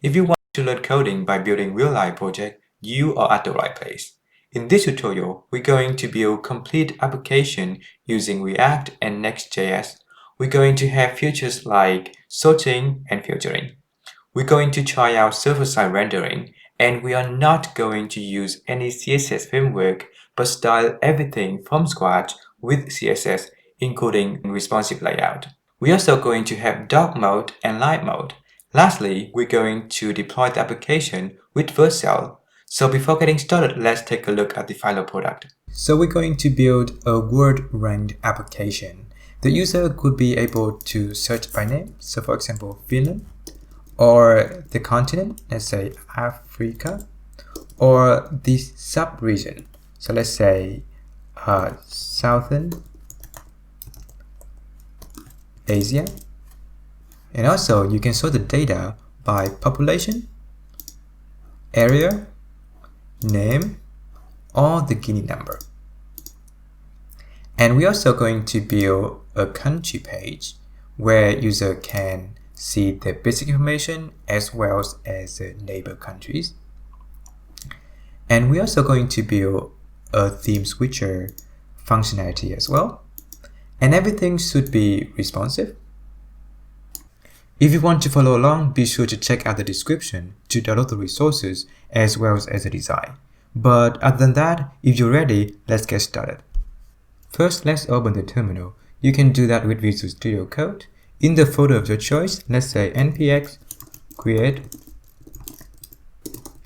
If you want to learn coding by building real-life projects, you are at the right place. In this tutorial, we're going to build complete application using React and Next.js. We're going to have features like sorting and filtering. We're going to try out server-side rendering, and we are not going to use any CSS framework, but style everything from scratch with CSS, including responsive layout. We're also going to have dark mode and light mode. Lastly, we're going to deploy the application with Vercel. So before getting started, let's take a look at the final product. So we're going to build a word-ranked application. The user could be able to search by name, so for example, Finland, or the continent, let's say Africa, or the sub-region, so let's say Southern Asia. And also you can sort the data by population, area, name, or the Guinea number. And we're also going to build a country page where user can see the basic information as well as the neighbor countries. And we're also going to build a theme switcher functionality as well. And everything should be responsive. If you want to follow along, be sure to check out the description to download the resources as well as the design. But other than that, if you're ready, let's get started. First, let's open the terminal. You can do that with Visual Studio Code. In the folder of your choice, let's say npx create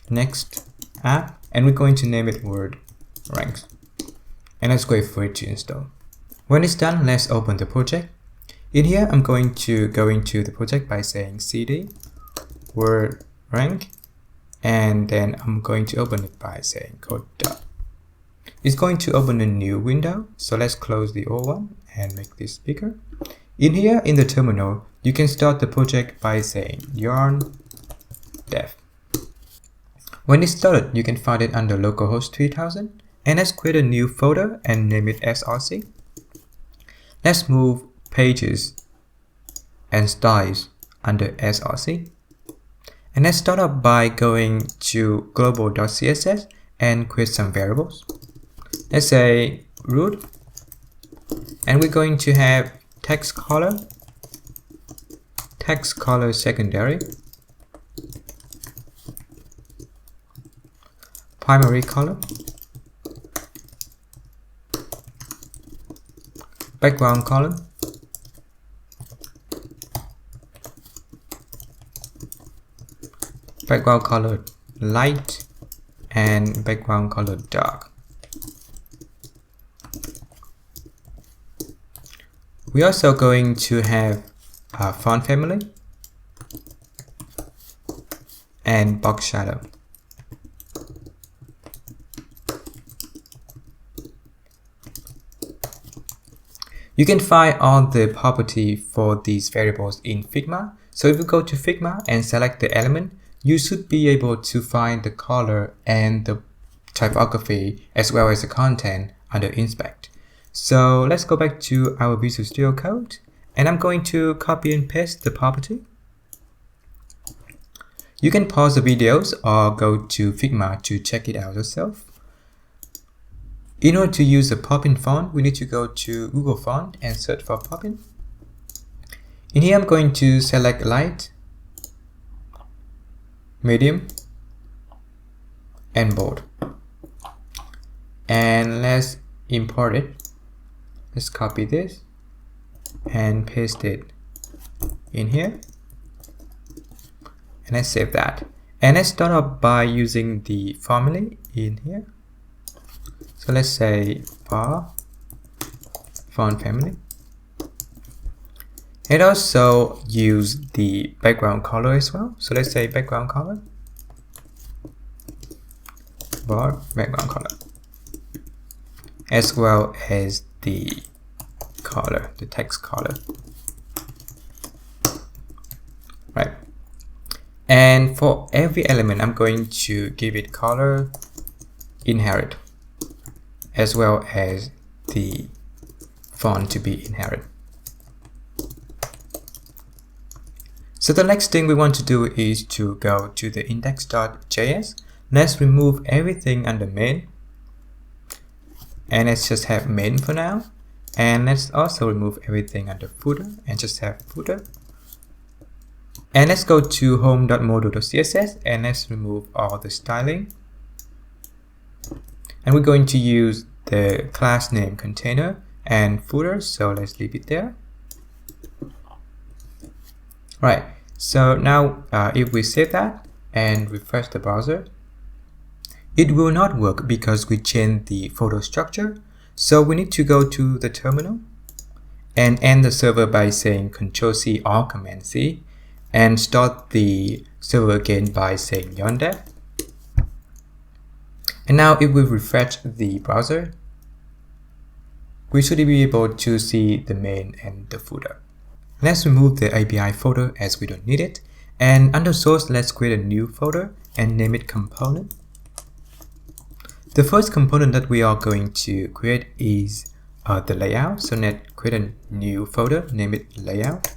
next app, and we're going to name it word ranks. And let's wait for it to install. When it's done, let's open the project. In here, I'm going to go into the project by saying cd word rank, and then I'm going to open it by saying code dot. It's going to open a new window, so let's close the old one and make this bigger. In here, in the terminal, you can start the project by saying yarn dev. When it's started, you can find it under localhost 3000, and let's create a new folder and name it src. Let's move pages and styles under src. And let's start up by going to global.css and create some variables. Let's say root, and we're going to have text color secondary, primary color, background color, light, and background color dark. We're also going to have a font family and box shadow. You can find all the property for these variables in Figma. So if you go to Figma and select the element, you should be able to find the color and the typography as well as the content under inspect. So let's go back to our Visual Studio Code, and I'm going to copy and paste the property. You can pause the videos or go to Figma to check it out yourself. In order to use a pop-in font, we need to go to Google Font and search for pop-in. In here, I'm going to select light, medium, and bold. And let's import it. Let's copy this and paste it in here. And let's save that. And let's start up by using the formula in here. So let's say var font family. And also use the background color as well. So let's say background color, var background color, as well as the color, the text color. Right. And for every element, I'm going to give it color inherit, as well as the font to be inherit. So the next thing we want to do is to go to the index.js. Let's remove everything under main. And let's just have main for now. And let's also remove everything under footer and just have footer. And let's go to home.module.css and let's remove all the styling. And we're going to use the class name container and footer, so let's leave it there. Right, so now if we save that and refresh the browser, it will not work because we changed the photo structure. So we need to go to the terminal and end the server by saying Ctrl+C or Command+C and start the server again by saying yondev. And now if we refresh the browser, we should be able to see the main and the footer. Let's remove the API folder as we don't need it. And under source, let's create a new folder and name it component. The first component that we are going to create is the layout. So let's create a new folder, name it layout.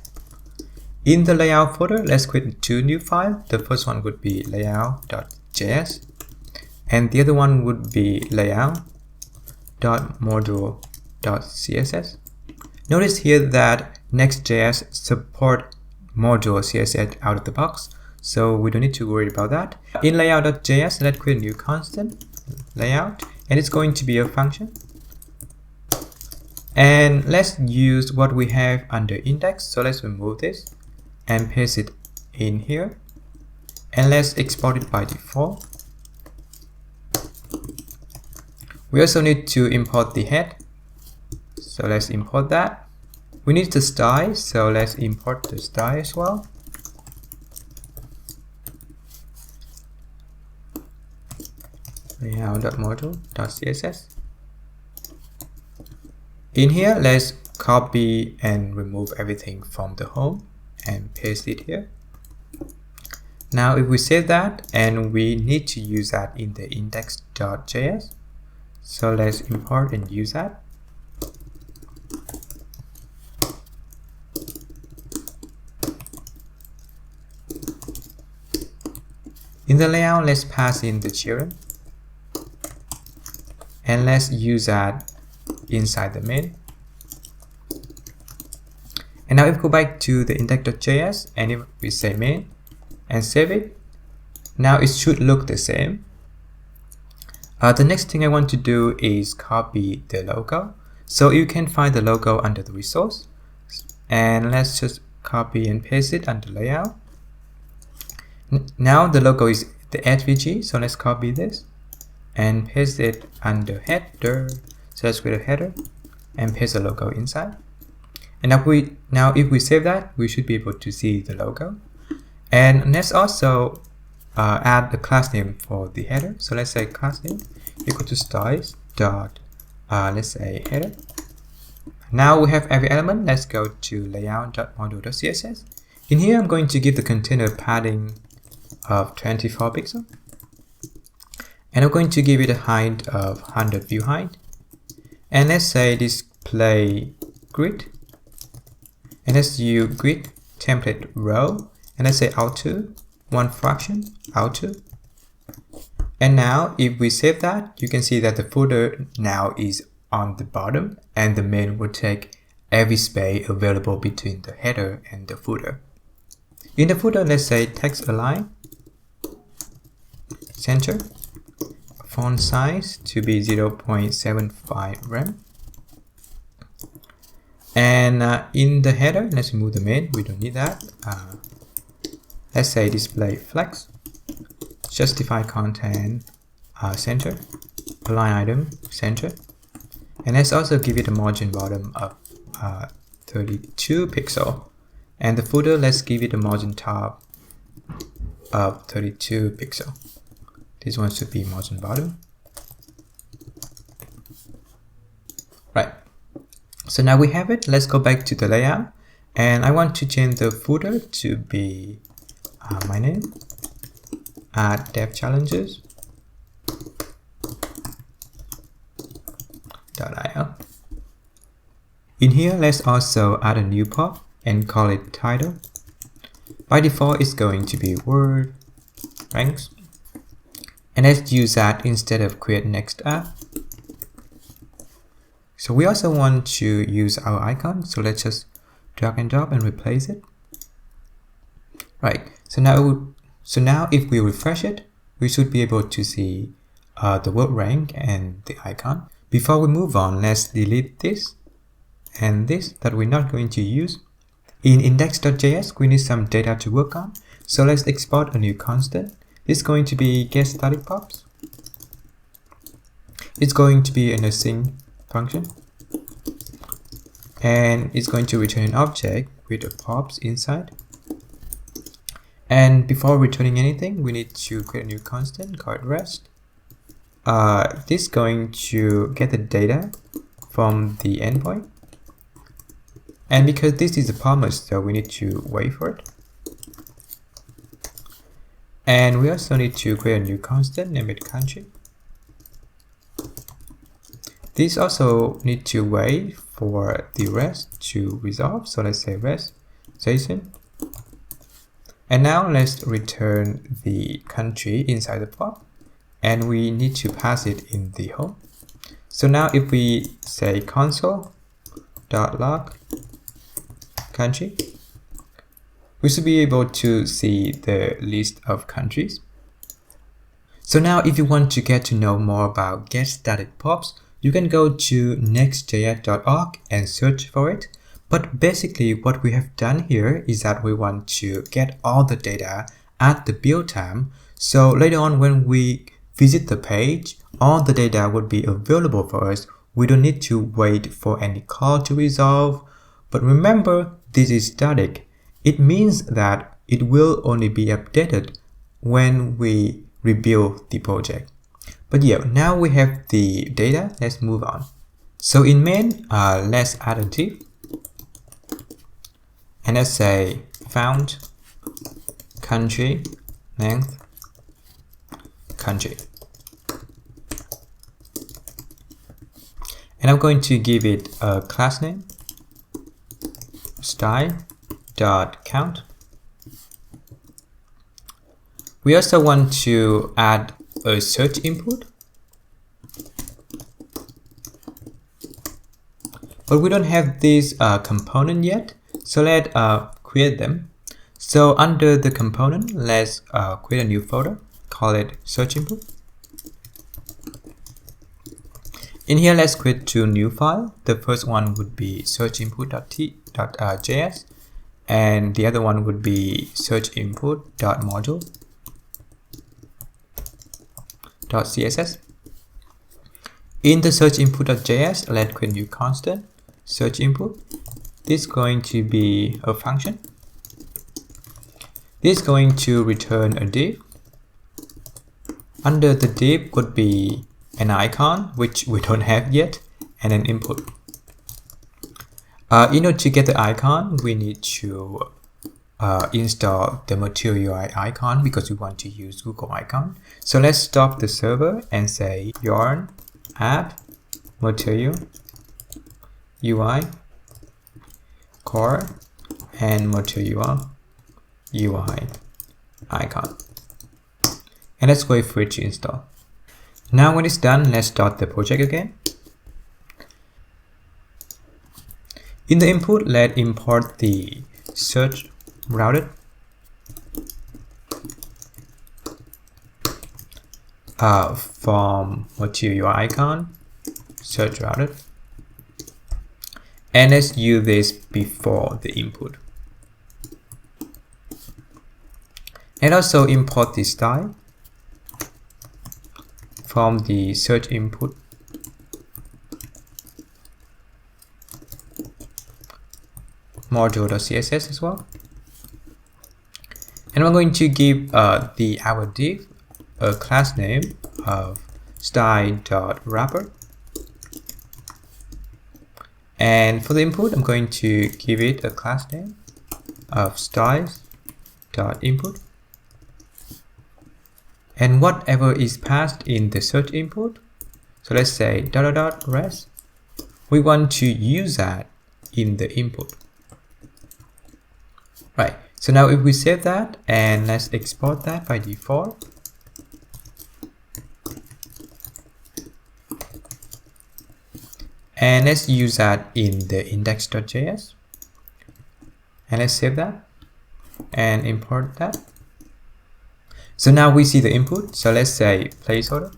In the layout folder, let's create two new files. The first one would be layout.js and the other one would be layout.module.css. Notice here that Next.js support module CSS out of the box, so we don't need to worry about that. In layout.js, let's create a new constant, layout, and it's going to be a function. And let's use what we have under index, so let's remove this and paste it in here. And let's export it by default. We also need to import the head, so let's import that. We need the style, so let's import the style as well. Layout.module.css. In here, let's copy and remove everything from the home and paste it here. Now if we save that, and we need to use that in the index.js, so let's import and use that. In the layout, let's pass in the children and let's use that inside the main. And now if we go back to the index.js and if we say main and save it, now it should look the same. The next thing I want to do is copy the logo. So you can find the logo under the resource, and let's just copy and paste it under layout. Now the logo is the HVG, so let's copy this and paste it under header. So let's create a header and paste the logo inside. And now if we save that, we should be able to see the logo. And let's also add the class name for the header. So let's say class name equal to styles dot let's say header. Now we have every element. Let's go to layout.module.css. In here, I'm going to give the container padding of 24 pixels, and I'm going to give it a height of 100 view height, and let's say display grid, and let's use grid template row, and let's say auto one fraction auto. And now if we save that, you can see that the footer now is on the bottom and the main will take every space available between the header and the footer. In the footer, let's say text align, center, font size to be 0.75 rem. And in the header, let's remove the main, we don't need that. Let's say display flex, justify content center, align item center, and let's also give it a margin bottom of 32 pixel, and the footer, let's give it a margin top of 32 pixel. This one should be margin bottom. Right, so now we have it. Let's go back to the layout, and I want to change the footer to be my name, add dev challenges .io. In here, let's also add a new pop and call it title. By default, it's going to be word ranks. And let's use that instead of create next app. So we also want to use our icon. So let's just drag and drop and replace it. Right. So now if we refresh it, we should be able to see the word rank and the icon. Before we move on, let's delete this and this that we're not going to use. In index.js, we need some data to work on. So let's export a new constant. This is going to be getStaticProps. It's going to be an async function. And it's going to return an object with a props inside. And before returning anything, we need to create a new constant called rest. This is going to get the data from the endpoint. And because this is a promise, so we need to wait for it. And we also need to create a new constant, name it country. This also need to wait for the rest to resolve. So let's say rest JSON. And now let's return the country inside the prop. And we need to pass it in the home. So now if we say console.log country, we should be able to see the list of countries. So now if you want to get to know more about getStaticProps, you can go to Next.js.org and search for it. But basically what we have done here is that we want to get all the data at the build time. So later on when we visit the page, all the data would be available for us. We don't need to wait for any call to resolve. But remember, this is static. It means that it will only be updated when we rebuild the project. But yeah, now we have the data. Let's move on. So in main, let's add a div. And let's say found country length country. And I'm going to give it a class name style.count. We also want to add a search input, but we don't have this component yet, so let's create them. So under the component, let's create a new folder, call it search input. In here, let's create two new files. The first one would be searchinput.js, and the other one would be searchinput.module.css. In the searchinput.js, let's create a new constant, search input. This is going to be a function. This is going to return a div. Under the div would be an icon, which we don't have yet, and an input. In order to get the icon, we need to install the Material UI icon because we want to use Google icon. So let's stop the server and say yarn app material UI core and Material UI icon. And let's wait for it to install. Now when it's done, let's start the project again. In the input, let's import the search routed from Material icon, search routed. And let's use this before the input. And also import the style from the search input module.css as well. And we're going to give our div a class name of style.wrapper. And for the input, I'm going to give it a class name of styles.input. And whatever is passed in the search input, so let's say ..res, we want to use that in the input. Right, so So now if we save that and let's export that by default. And let's use that in the index.js. And let's save that and import that. So now we see the input. So let's say placeholder,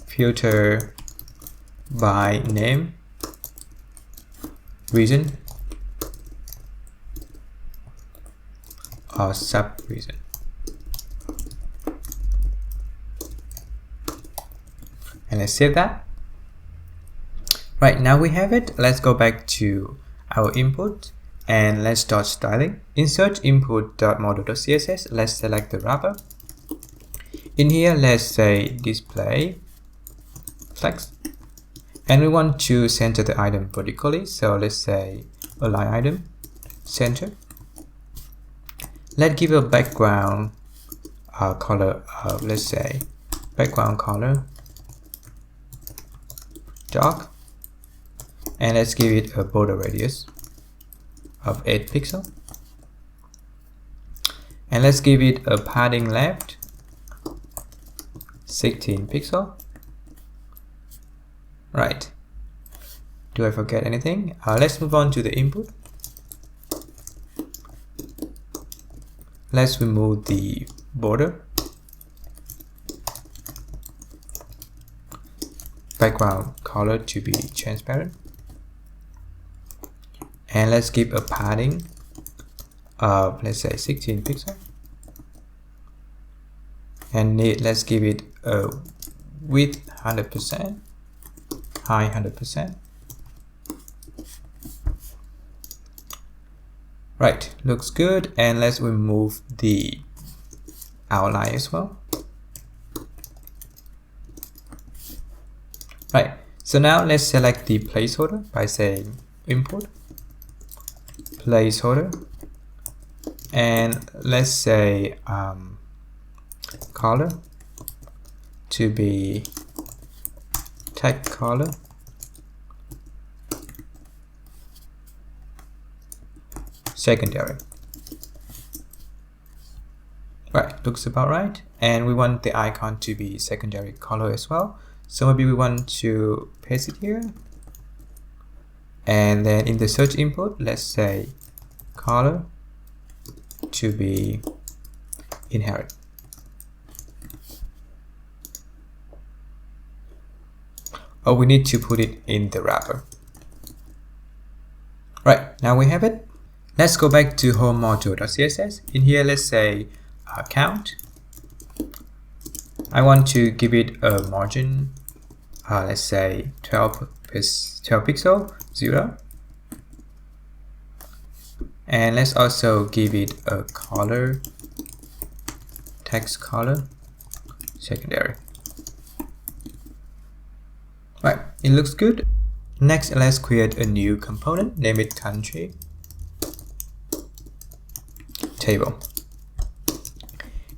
filter by name, region, or sub-region. And let's save that. Right, now we have it. Let's go back to our input and let's start styling. Insert input.model.css. Let's select the wrapper. In here, let's say display flex. And we want to center the item vertically. So let's say align item, center. Let's give a background color, let's say background color dark, and let's give it a border radius of 8 pixels, and let's give it a padding left 16 pixels. Right, do I forget anything? Let's move on to the input. Let's remove the border, background color to be transparent, and let's give a padding of, let's say, 16 pixels, and let's give it a width 100%, height 100%. Right, looks good. And let's remove the outline as well. Right, so now let's select the placeholder by saying import placeholder, and let's say color to be text color, secondary. Right, looks about right. And we want the icon to be secondary color as well. So maybe we want to paste it here. And then in the search input, let's say color to be inherit. Oh, we need to put it in the wrapper. Right, now we have it. Let's go back to home module.css. In here, let's say count. I want to give it a margin, let's say 12 pixel, 0. And let's also give it a color, text color, secondary. Right, it looks good. Next, let's create a new component, name it country table.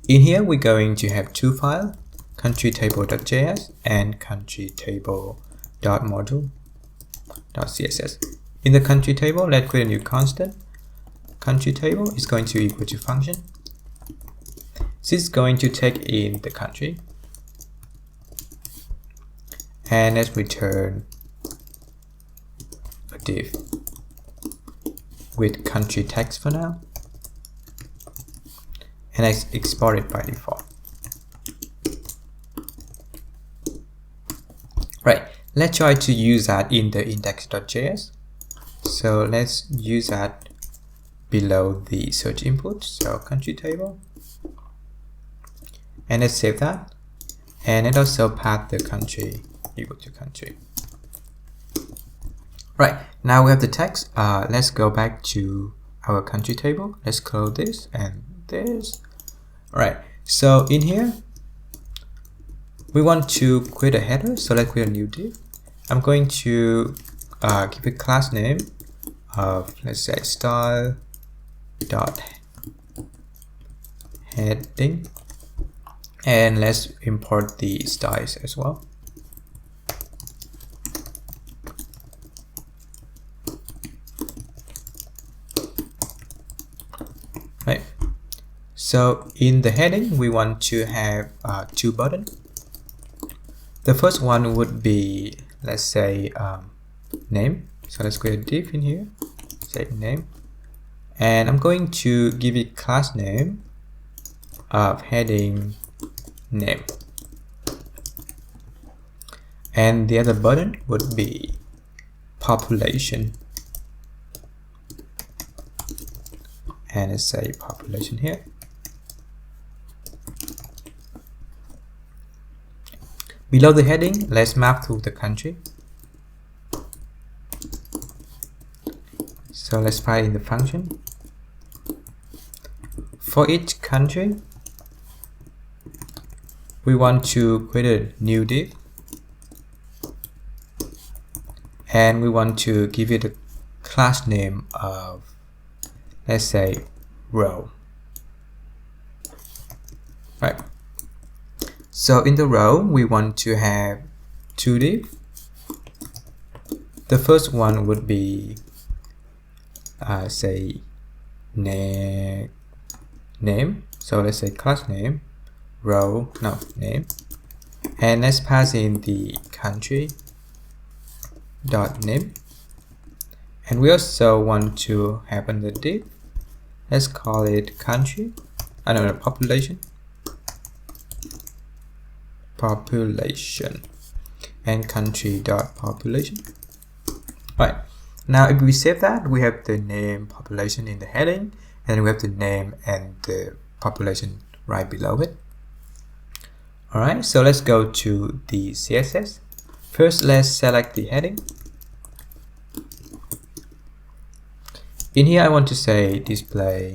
In here, we're going to have two files, countrytable.js and countrytable.module.css. In the country table, let's create a new constant. Country table is going to equal to function. This is going to take in the country. And let's return a div with country text for now. And I export it by default. Right, let's try to use that in the index.js. So let's use that below the search input. So country table. And let's save that. And it also path the country equal to country. Right, now we have the text. Let's go back to our country table. Let's close this and this. Alright, so in here we want to create a header, so let's create a new div. I'm going to give a class name of, let's say, style.heading, and let's import the styles as well. So in the heading, we want to have two buttons. The first one would be, let's say, name. So let's create a div in here, say name, and I'm going to give it class name of heading name, and the other button would be population, and let's say population here. Below the heading, let's map to the country. So let's pass in the function. For each country, we want to create a new div, and we want to give it a class name of, let's say, row. Right. So in the row, we want to have two divs. The first one would be, say, name. So let's say class name, row, no, name. And let's pass in the country dot name. And we also want to have another div. Let's call it country, population. And country dot population. Right. Now if we save that, we have the name population in the heading, and we have the name and the population right below it. Alright, so let's go to the CSS. First, let's select the heading. In here, I want to say display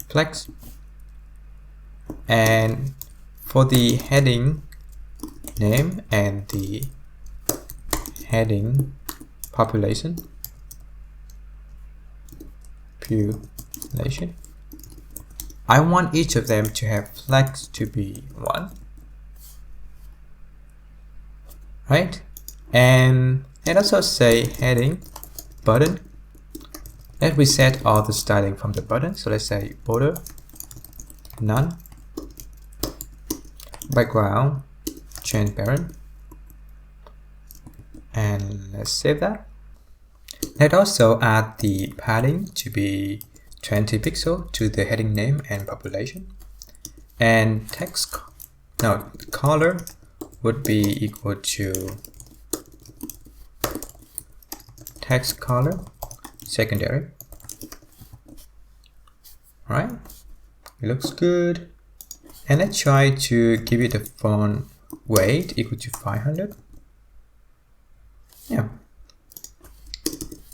flex, and for the heading name and the heading population, I want each of them to have flex to be 1, right? And also say heading button. Let's reset all the styling from the button. So let's say border none, background transparent, and let's save that. Let's also add the padding to be 20 pixels to the heading name and population, and color would be equal to text color secondary. Alright, it looks good. And let's try to give it a font weight equal to 500. Yeah.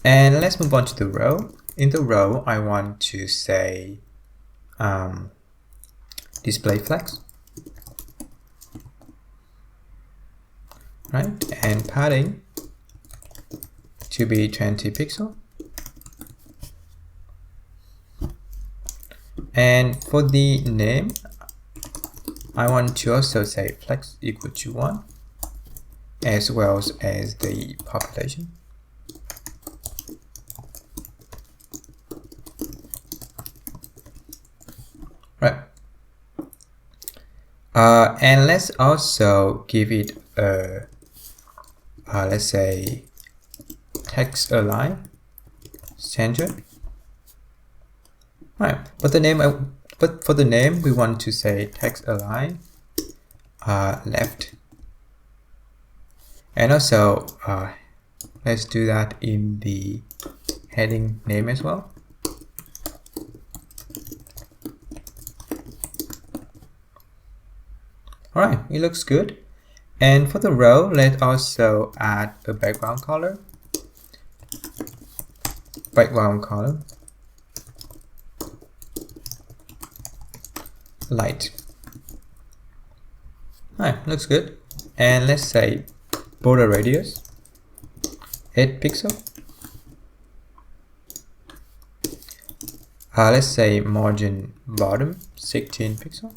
And let's move on to the row. In the row, I want to say display flex, right? And padding to be 20 pixels. And for the name, I want to also say flex equal to 1, as well as the population. Right. And let's also give it a, let's say, text align center. Right. But for the name, we want to say text align left. And also, let's do that in the heading name as well. Alright, it looks good. And for the row, let's also add a background color. Light. Alright, looks good. And let's say border radius 8 pixels. Let's say margin bottom 16 pixels.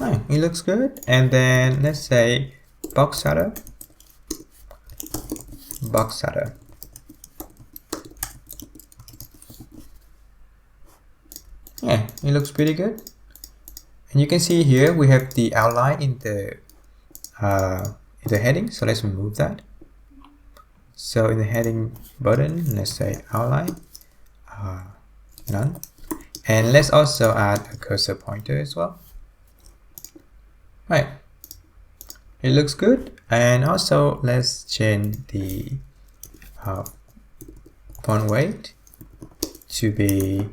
Alright, it looks good. And then let's say box header. Yeah, it looks pretty good. And you can see here we have the outline in the heading. So let's remove that. So in the heading button, let's say outline, none. And let's also add a cursor pointer as well. Right. It looks good. And also let's change the font weight to be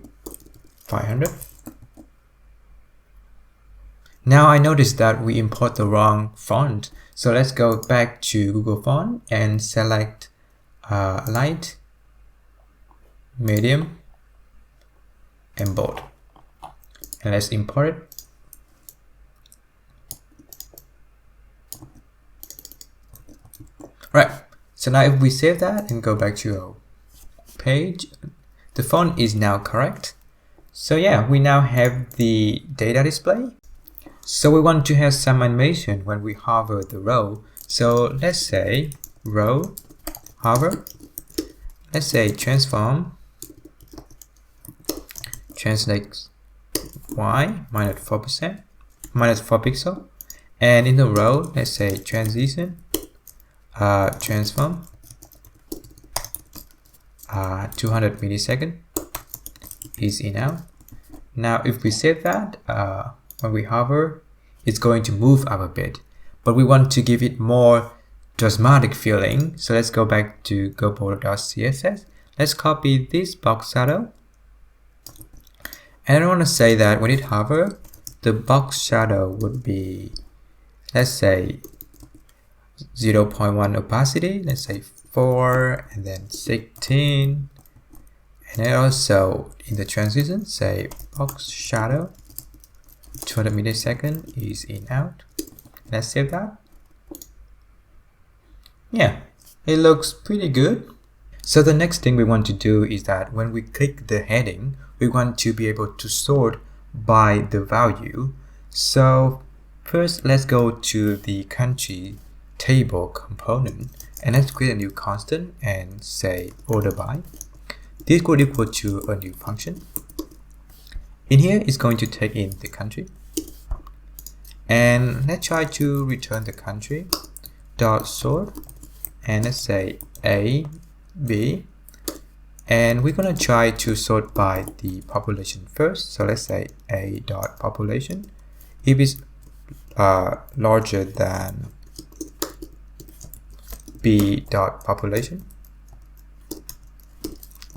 500. Now I noticed that we import the wrong font. So let's go back to Google Font and select light, medium, and bold. And let's import it. Right. So now if we save that and go back to our page, the font is now correct. So yeah, we now have the data display. So we want to have some animation when we hover the row. So let's say row hover. Let's say transform translate y minus 4%, minus 4 pixel. And in the row, let's say transition transform 200 millisecond is in out. Now if we save that, when we hover, it's going to move up a bit, but we want to give it more dramatic feeling. So let's go back to GoBold.css. Let's copy this box shadow, and I want to say that when it hover, the box shadow would be, let's say 0.1 opacity, let's say 4, and then 16, and then also in the transition say box shadow 200 millisecond is in out. Let's save that. Yeah, it looks pretty good. So the next thing we want to do is that when we click the heading, we want to be able to sort by the value. So first let's go to the country table component and let's create a new constant and say order by. This could equal to a new function. In here it's going to take in the country, and let's try to return the country dot sort, and let's say A, B, and we're gonna try to sort by the population first. So let's say A dot population. If it's larger than B dot population,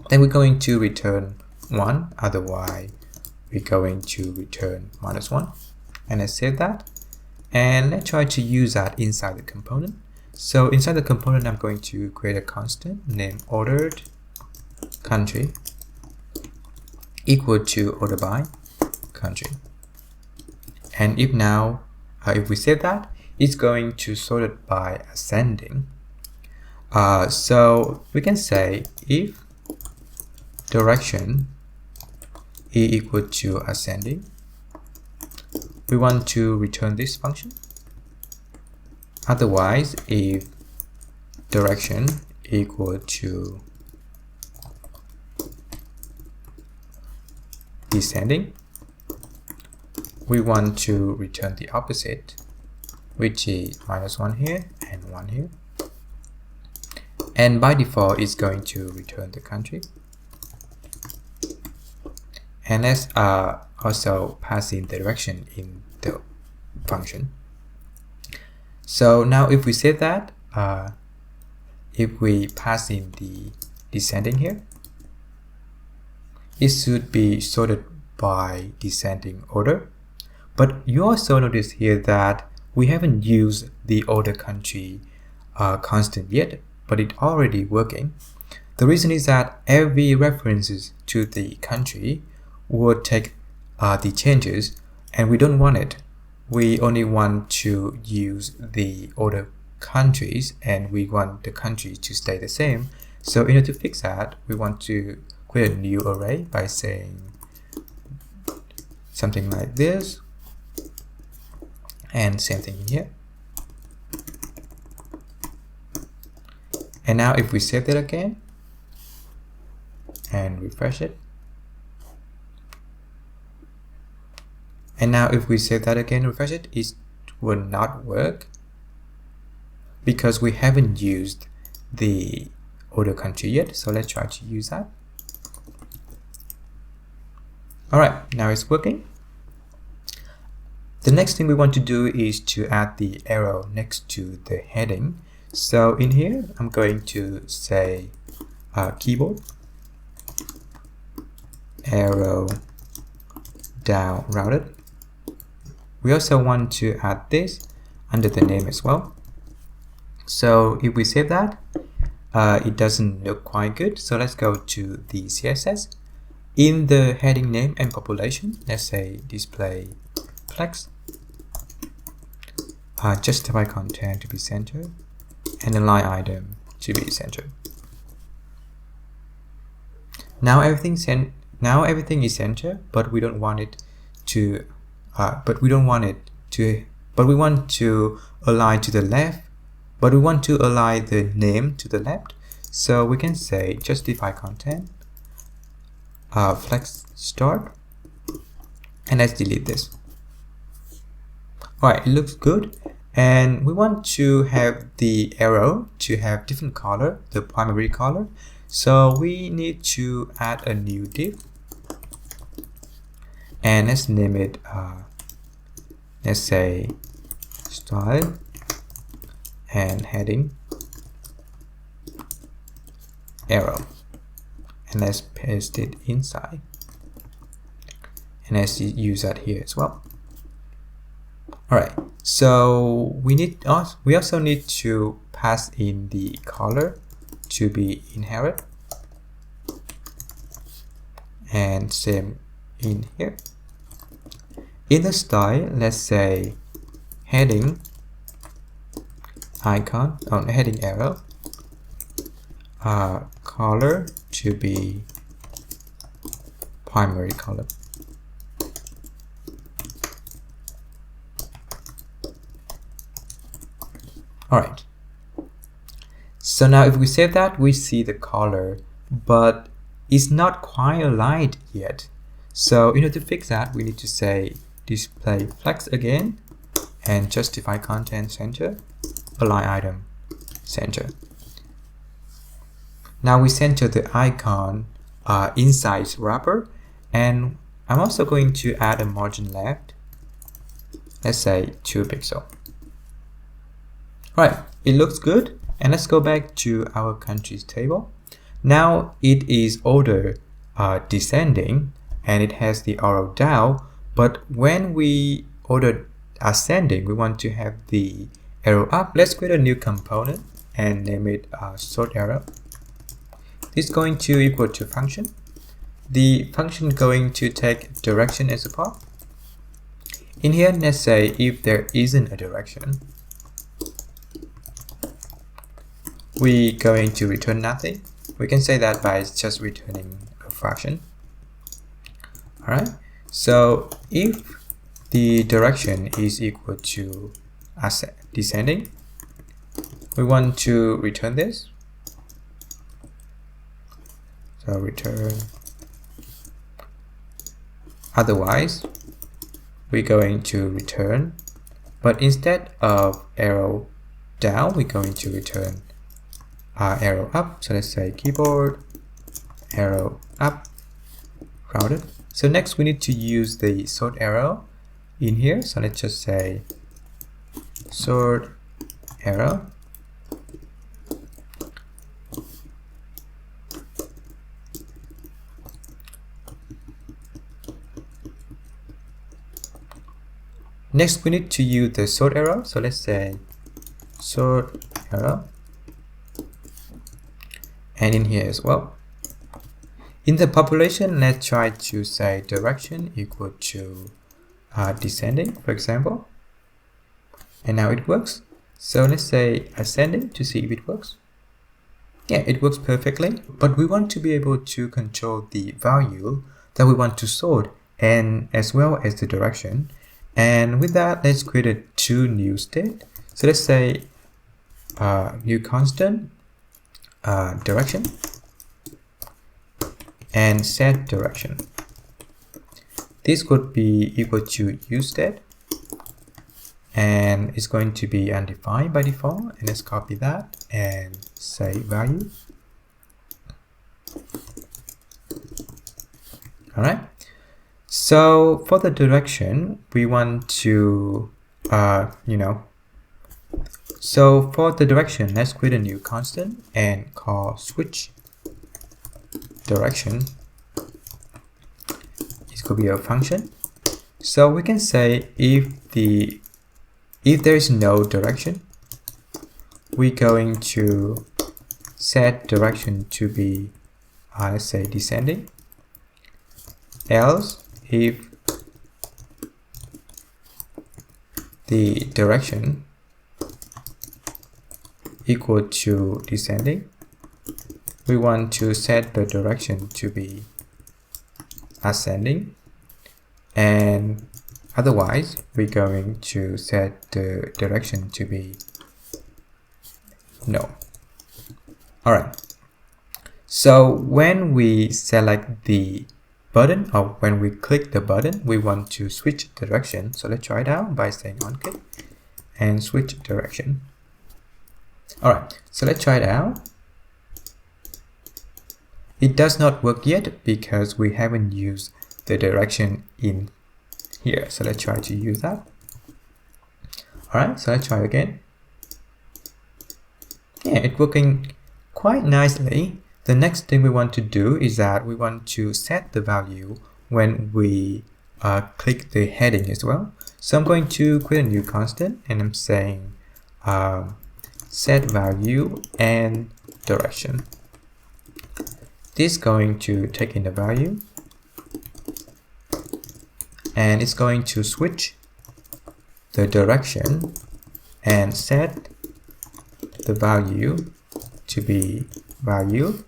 then we're going to return 1, otherwise we're going to return -1. And let's save that, and let's try to use that inside the component. So inside the component, I'm going to create a constant named ordered country equal to order by country. And if now if we save that, it's going to sort it by ascending. So we can say if direction is equal to ascending, we want to return this function. Otherwise, if direction equal to descending, we want to return the opposite, which is -1 here and 1 here. And by default, it's going to return the country. And let's also pass in the direction in the function. So now if we save that, if we pass in the descending here, it should be sorted by descending order. But you also notice here that we haven't used the order country constant yet, but it's already working. The reason is that every references to the country would take the changes, and we don't want it. We only want to use the order countries, and we want the countries to stay the same. So in order to fix that, we want to create a new array by saying something like this, and same thing in here. And now if we save that again and refresh it, And now if we save that again, refresh it, it will not work because we haven't used the order country yet. So let's try to use that. Alright, now it's working. The next thing we want to do is to add the arrow next to the heading. So in here, I'm going to say keyboard arrow down routed. We also want to add this under the name as well. So if we save that, it doesn't look quite good. So let's go to the CSS. In the heading name and population, let's say display flex. Justify content to be centered and the line item to be centered. Now everything is centered, but we don't want it to we want to align to the left, but we want to align the name to the left. So we can say justify content flex start, and let's delete this. Alright, it looks good, and we want to have the arrow to have different color, the primary color. So we need to add a new div, and let's name it let's say style and heading arrow, and let's paste it inside, and let's use that here as well. Alright, so we also need to pass in the color to be inherit, and same in here. In the style, let's say heading icon on heading arrow, color to be primary color. Alright, so now if we save that, we see the color, but it's not quite aligned yet. So in order to fix that, we need to say display flex again and justify content center, align item center. Now we center the icon inside wrapper, and I'm also going to add a margin left, let's say 2 pixels. Right, it looks good, and let's go back to our countries table. Now it is order descending, and it has the arrow down, but when we order ascending, we want to have the arrow up. Let's create a new component and name it sort arrow. This is going to equal to function. The function is going to take direction as a part. In here, let's say if there isn't a direction, we're going to return nothing. We can say that by just returning a fraction. Alright, so if the direction is equal to descending, we want to return this. So return, otherwise we're going to return, but instead of arrow down, we're going to return arrow up. So let's say keyboard arrow up routed. So next we need to use the sort arrow in here. So let's just say sort arrow next we need to use the sort arrow. So let's say sort arrow, and in here as well. In the population, let's try to say direction equal to descending, for example, and now it works. So let's say ascending to see if it works. Yeah, it works perfectly, but we want to be able to control the value that we want to sort, and as well as the direction. And with that, let's create a two new state. So let's say new constant direction and set direction. This could be equal to useState, and it's going to be undefined by default. And let's copy that and say value. All right. So for the direction, we want to, so for the direction, let's create a new constant and call switch direction. It could be a function. So we can say if there is no direction, we're going to set direction to be, let's say, descending. Else, if the direction equal to descending, we want to set the direction to be ascending, and otherwise we're going to set the direction to be no. All right. So when we select the button, or when we click the button, we want to switch direction. So let's try it out by saying on click and switch direction. All right, so let's try it out. It does not work yet because we haven't used the direction in here. So let's try to use that. All right, so let's try again. Yeah, it's working quite nicely. The next thing we want to do is that we want to set the value when we click the heading as well. So I'm going to create a new constant and I'm saying set value and direction. This is going to take in the value and it's going to switch the direction and set the value to be value.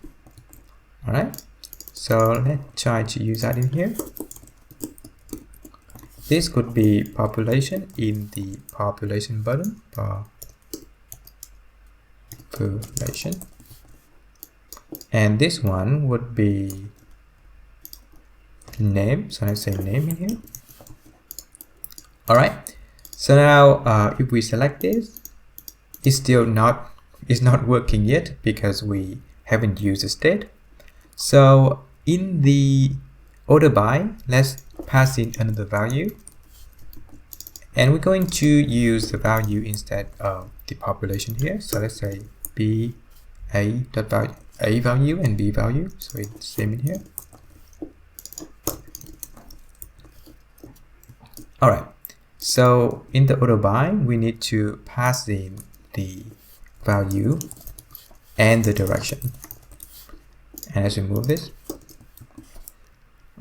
All right, so let's try to use that in here. This could be population in the population button, population, and this one would be name. So let's say name in here. All right, so now if we select this, it's still not working yet because we haven't used the state. So in the order by, let's pass in another value, and we're going to use the value instead of the population here. So let's say b a dot value, a value and b value, so it's the same in here. All right, so in the order by, we need to pass in the value and the direction. And let's remove this.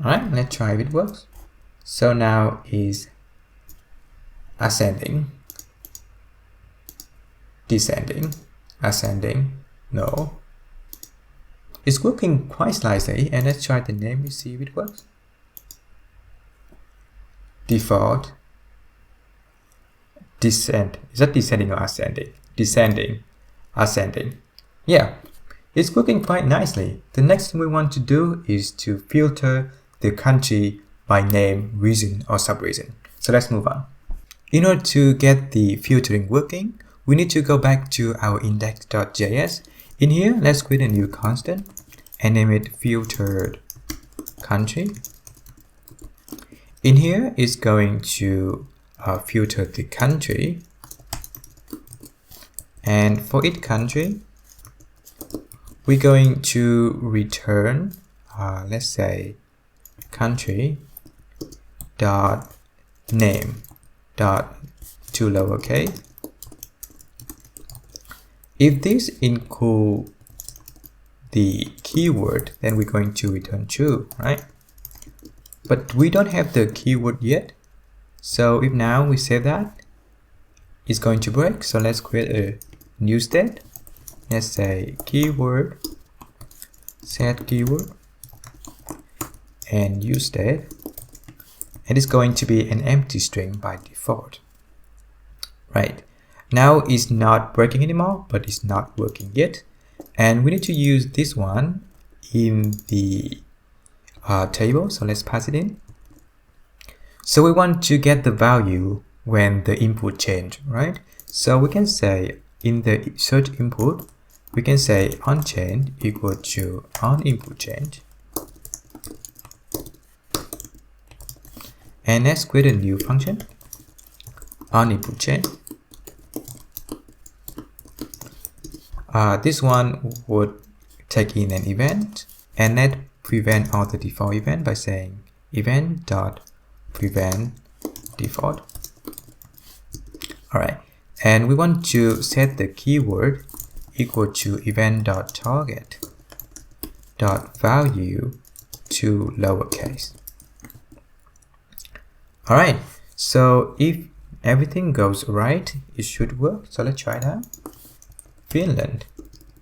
All right, let's try if it works. So now is ascending, descending, ascending, no. It's working quite nicely, and let's try the name to see if it works. Default, descend. Is that descending or ascending? Descending, ascending. Yeah. It's working quite nicely. The next thing we want to do is to filter the country by name, region, or subregion. So let's move on. In order to get the filtering working, we need to go back to our index.js. In here, let's create a new constant and name it filtered country. In here, it's going to filter the country, and for each country, we're going to return, let's say, country dot name dot to lowercase. If this includes the keyword, then we're going to return true, right? But we don't have the keyword yet. So if now we say that, it's going to break. So let's create a new state. Let's say keyword, set keyword, and use state, and it's going to be an empty string by default. Right, now it's not breaking anymore, but it's not working yet, and we need to use this one in the table. So let's pass it in. So we want to get the value when the input change, right? So we can say in the search input, we can say onChange equal to onInput change. And let's create a new function, onInput change. This one would take in an event, and let's prevent all the default event by saying event.prevent default. Alright, and we want to set the keyword equal to event.target.value to lowercase. Alright, so if everything goes right, it should work. So let's try that. Finland.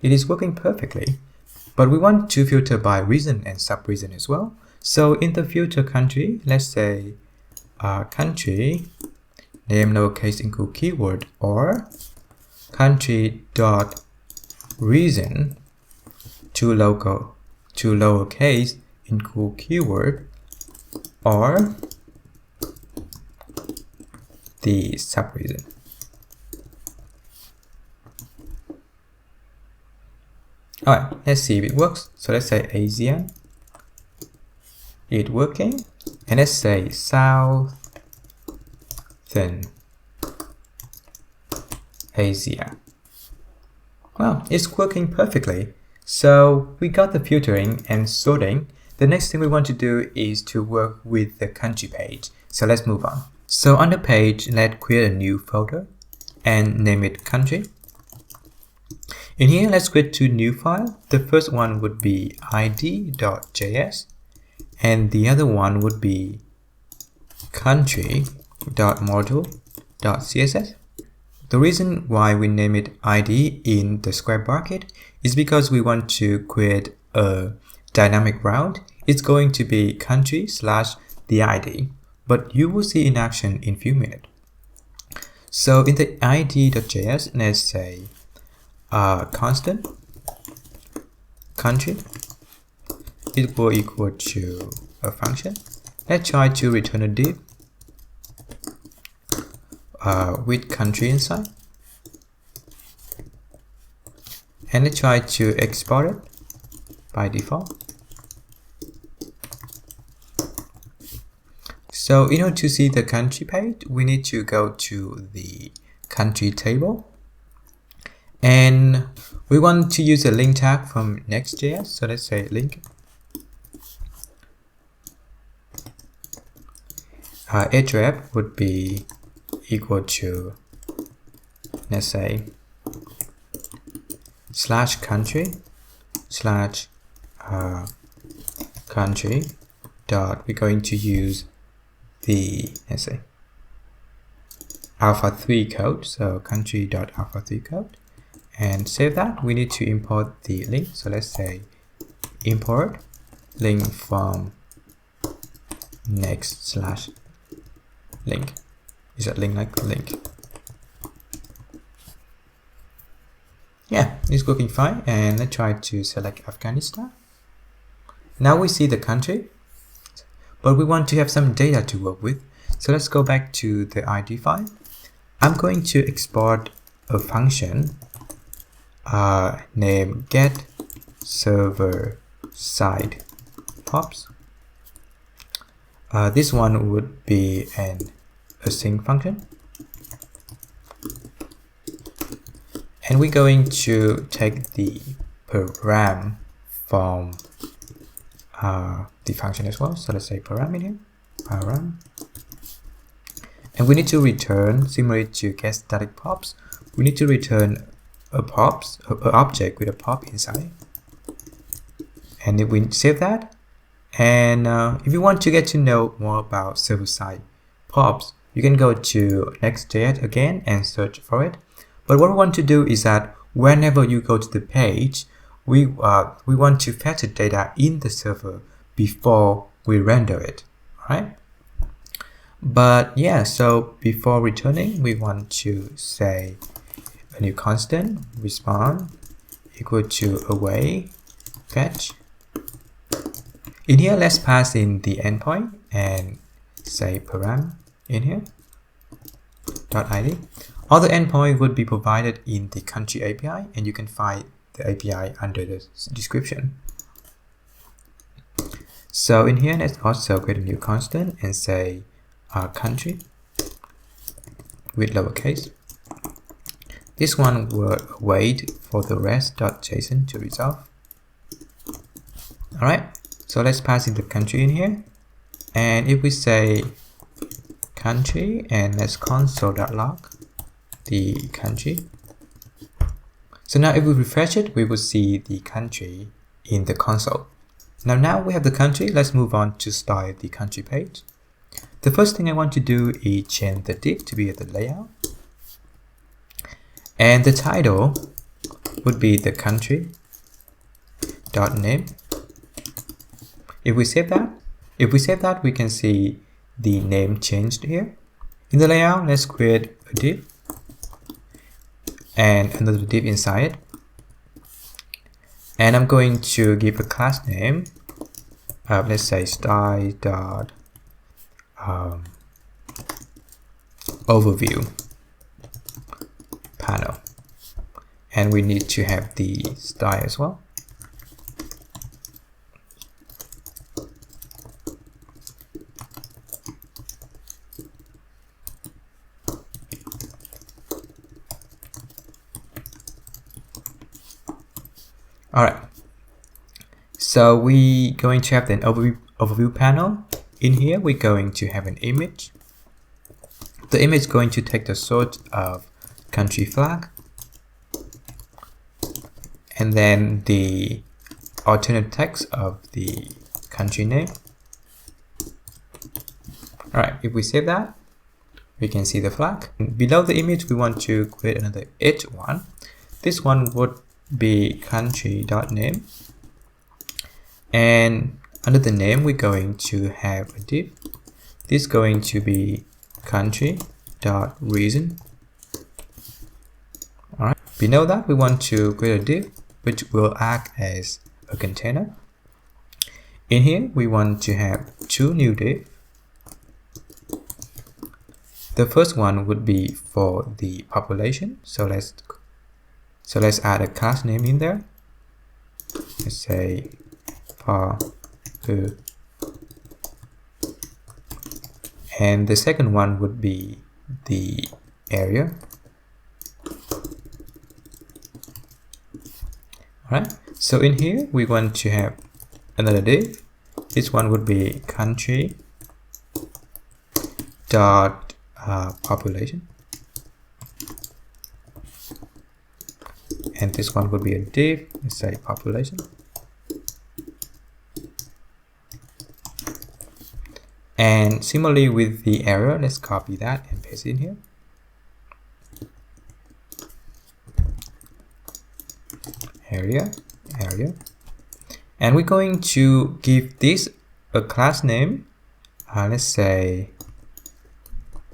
It is working perfectly, but we want to filter by region and sub-region as well. So in the filter country, let's say country name lowercase include keyword, or country dot region to lowercase include keyword, or the sub-region. Alright, let's see if it works. So let's say Asia. It's working. And let's say Southern Asia. Well, it's working perfectly. So we got the filtering and sorting. The next thing we want to do is to work with the country page. So let's move on. So on the page, let's create a new folder and name it country. In here, let's create two new files. The first one would be id.js, and the other one would be country.module.css. The reason why we name it id in the square bracket is because we want to create a dynamic route. It's going to be country/the id, but you will see in action in a few minutes. So in the id.js, let's say constant country equal to a function. Let's try to return a div with country inside, and let's try to export it by default. So in order to see the country page, we need to go to the country table, and we want to use a link tag from Next.js. So let's say link href would be equal to, let's say, /country/country dot, we're going to use the, let's say, alpha3 code, so country.alpha3 code, and save that. We need to import the link, so let's say import link from next/link. Is that link like link? Yeah, it's working fine. And let's try to select Afghanistan. Now we see the country, but we want to have some data to work with. So let's go back to the ID file. I'm going to export a function named getServerSideProps. This one would be an async function, and we're going to take the param from the function as well. So let's say param in here, param, and we need to return, similar to getStaticProps, we need to return a props, an object with a prop inside, and if we save that. And if you want to get to know more about server-side props, you can go to Next.js again and search for it. But what we want to do is that whenever you go to the page, we want to fetch data in the server before we render it, right? But yeah, so before returning, we want to say a new constant response equal to await fetch. In here, let's pass in the endpoint and say param in here .id. All the endpoint would be provided in the country API, and you can find the API under the description. So in here, let's also create a new constant and say country with lowercase. This one will wait for the rest.json to resolve. Alright, so let's pass in the country in here. And if we say country and let's console.log the country. So now if we refresh it, we will see the country in the console. Now we have the country, let's move on to style the country page. The first thing I want to do is change the div to be the layout. And the title would be the country .name. If we save that, we can see the name changed here. In the layout, let's create a div and another div inside it. And I'm going to give a class name. Let's say style overview panel, and we need to have the style as well. All right, so we going to have an overview panel. In here, we're going to have an image. The image is going to take the sort of country flag, and then the alternate text of the country name. All right, if we save that, we can see the flag. Below the image, we want to create another edge one. This one would be country.name, and under the name we're going to have a div. This is going to be country.reason. All right, below that we want to create a div which will act as a container. In here we want to have two new divs. The first one would be for the population, so let's add a class name in there. Let's say and the second one would be the area. Alright, so in here we want to have another div. This one would be country dot population, and this one would be a div. Let's say population. And similarly with the area, let's copy that and paste it in here. Area, and we're going to give this a class name. Let's say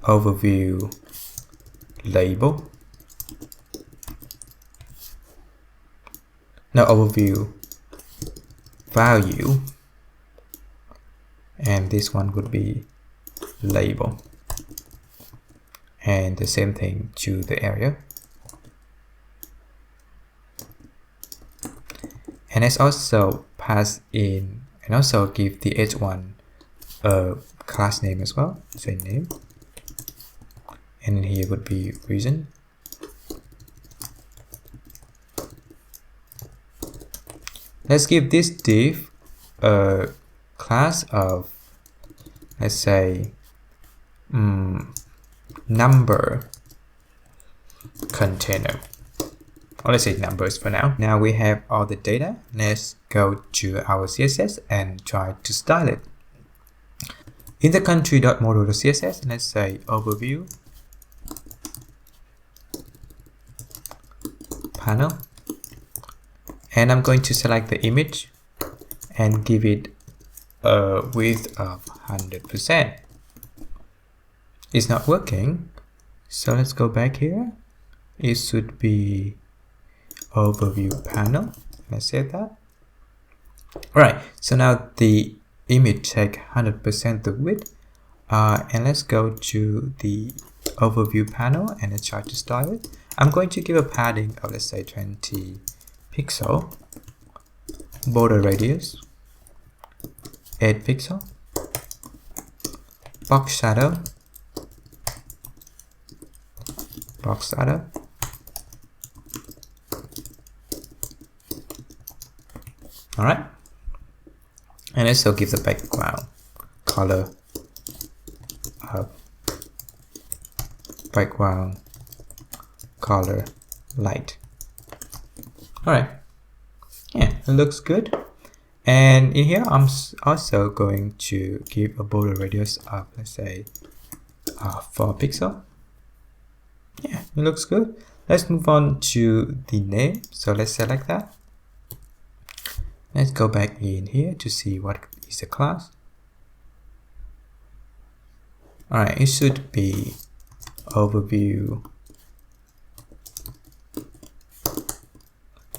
overview label. No, overview value. And this one would be label, and the same thing to the area. And let's also pass in and also give the h1 a class name as well, say name, and in here would be reason. Let's give this div a class of, let's say, number container, or let's say numbers for now. Now we have all the data. Let's go to our CSS and try to style it. In the country.model.css, let's say overview panel, and I'm going to select the image and give it a width of 100%. It's not working, so let's go back here. It should be overview panel. Let's save that. Alright, so now the image take 100% the width. And let's go to the overview panel and let's try to style it. I'm going to give a padding of, let's say, 20 pixel, border radius 8 pixel, box shadow, alright, and also give the background color light. Alright, yeah, it looks good. And in here, I'm also going to give a border radius of, let's say, 4 pixel. Yeah, it looks good. Let's move on to the name. So let's select that. Let's go back in here to see what is the class. Alright, it should be overview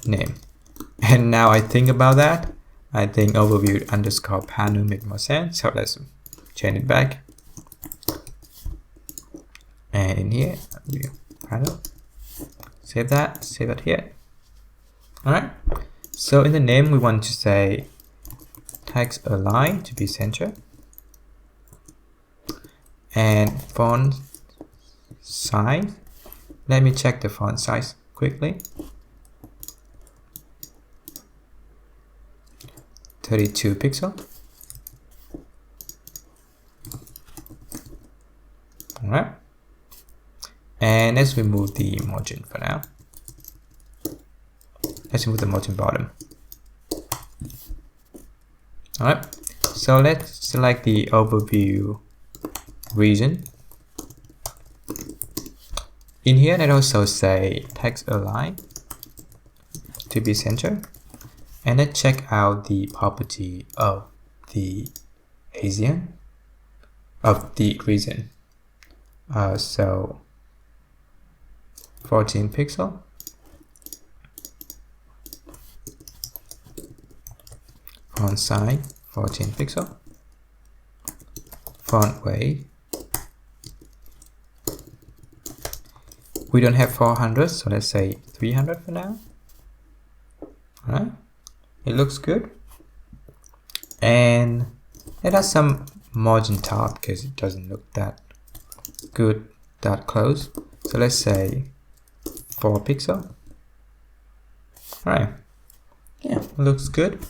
name. And now I think about that, I think overview underscore panel make more sense. So let's change it back. And in here, view panel. Save that here. Alright. So in the name, we want to say text align to be center. And font size. Let me check the font size quickly. 32 pixel. Alright. And let's remove the margin for now. Let's remove the margin bottom. Alright. So let's select the overview region. In here, let's also say text align to be center. And let's check out the property of the region. So 14 pixel. Font size 14 pixel. Font weight. We don't have 400, so let's say 300 for now. Alright. It looks good. And it has some margin top because it doesn't look that good that close. So let's say 4 pixel. Alright. Yeah, it looks good.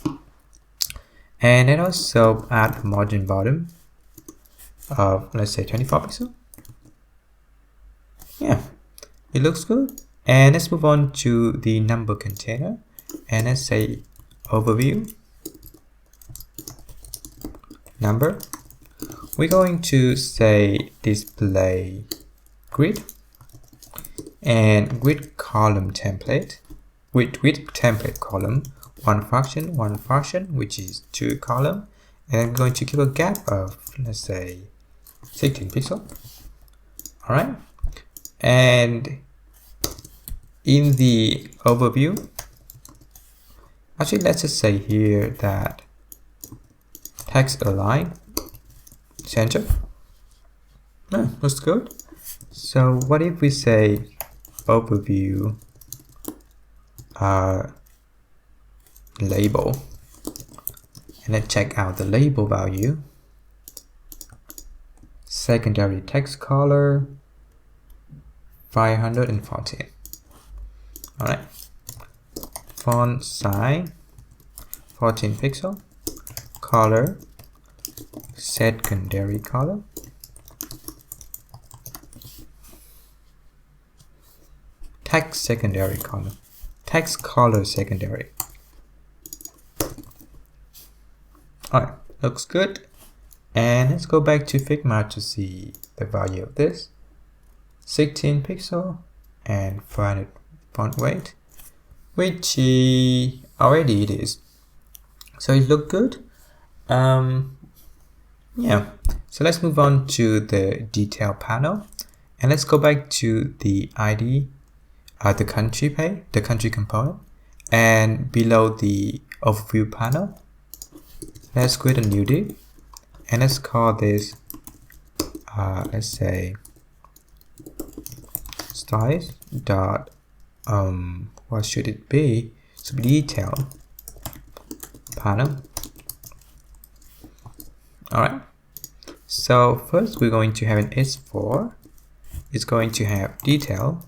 And it also add a margin bottom of, let's say, 24 pixel. Yeah, it looks good. And let's move on to the number container. And let's say overview number. We're going to say display grid and grid column template with template column one function which is 2 column, and I'm going to give a gap of, let's say, 16 pixel. Alright, and in the overview, actually let's just say here that text align center. Looks good. So what if we say overview label, and let's check out the label value. Secondary text color 514. Alright, font size 14 pixel, color secondary color, text secondary color, text color secondary. Alright, looks good. And let's go back to Figma to see the value of this. 16 pixel and 500 font weight, which already it is. So it looked good. Yeah. So let's move on to the detail panel, and let's go back to the ID, the country page, the country component, and below the overview panel, let's create a new div, and let's call this let's say styles dot what should it be? Detail panel. Alright, so first we're going to have an S4. It's going to have detail,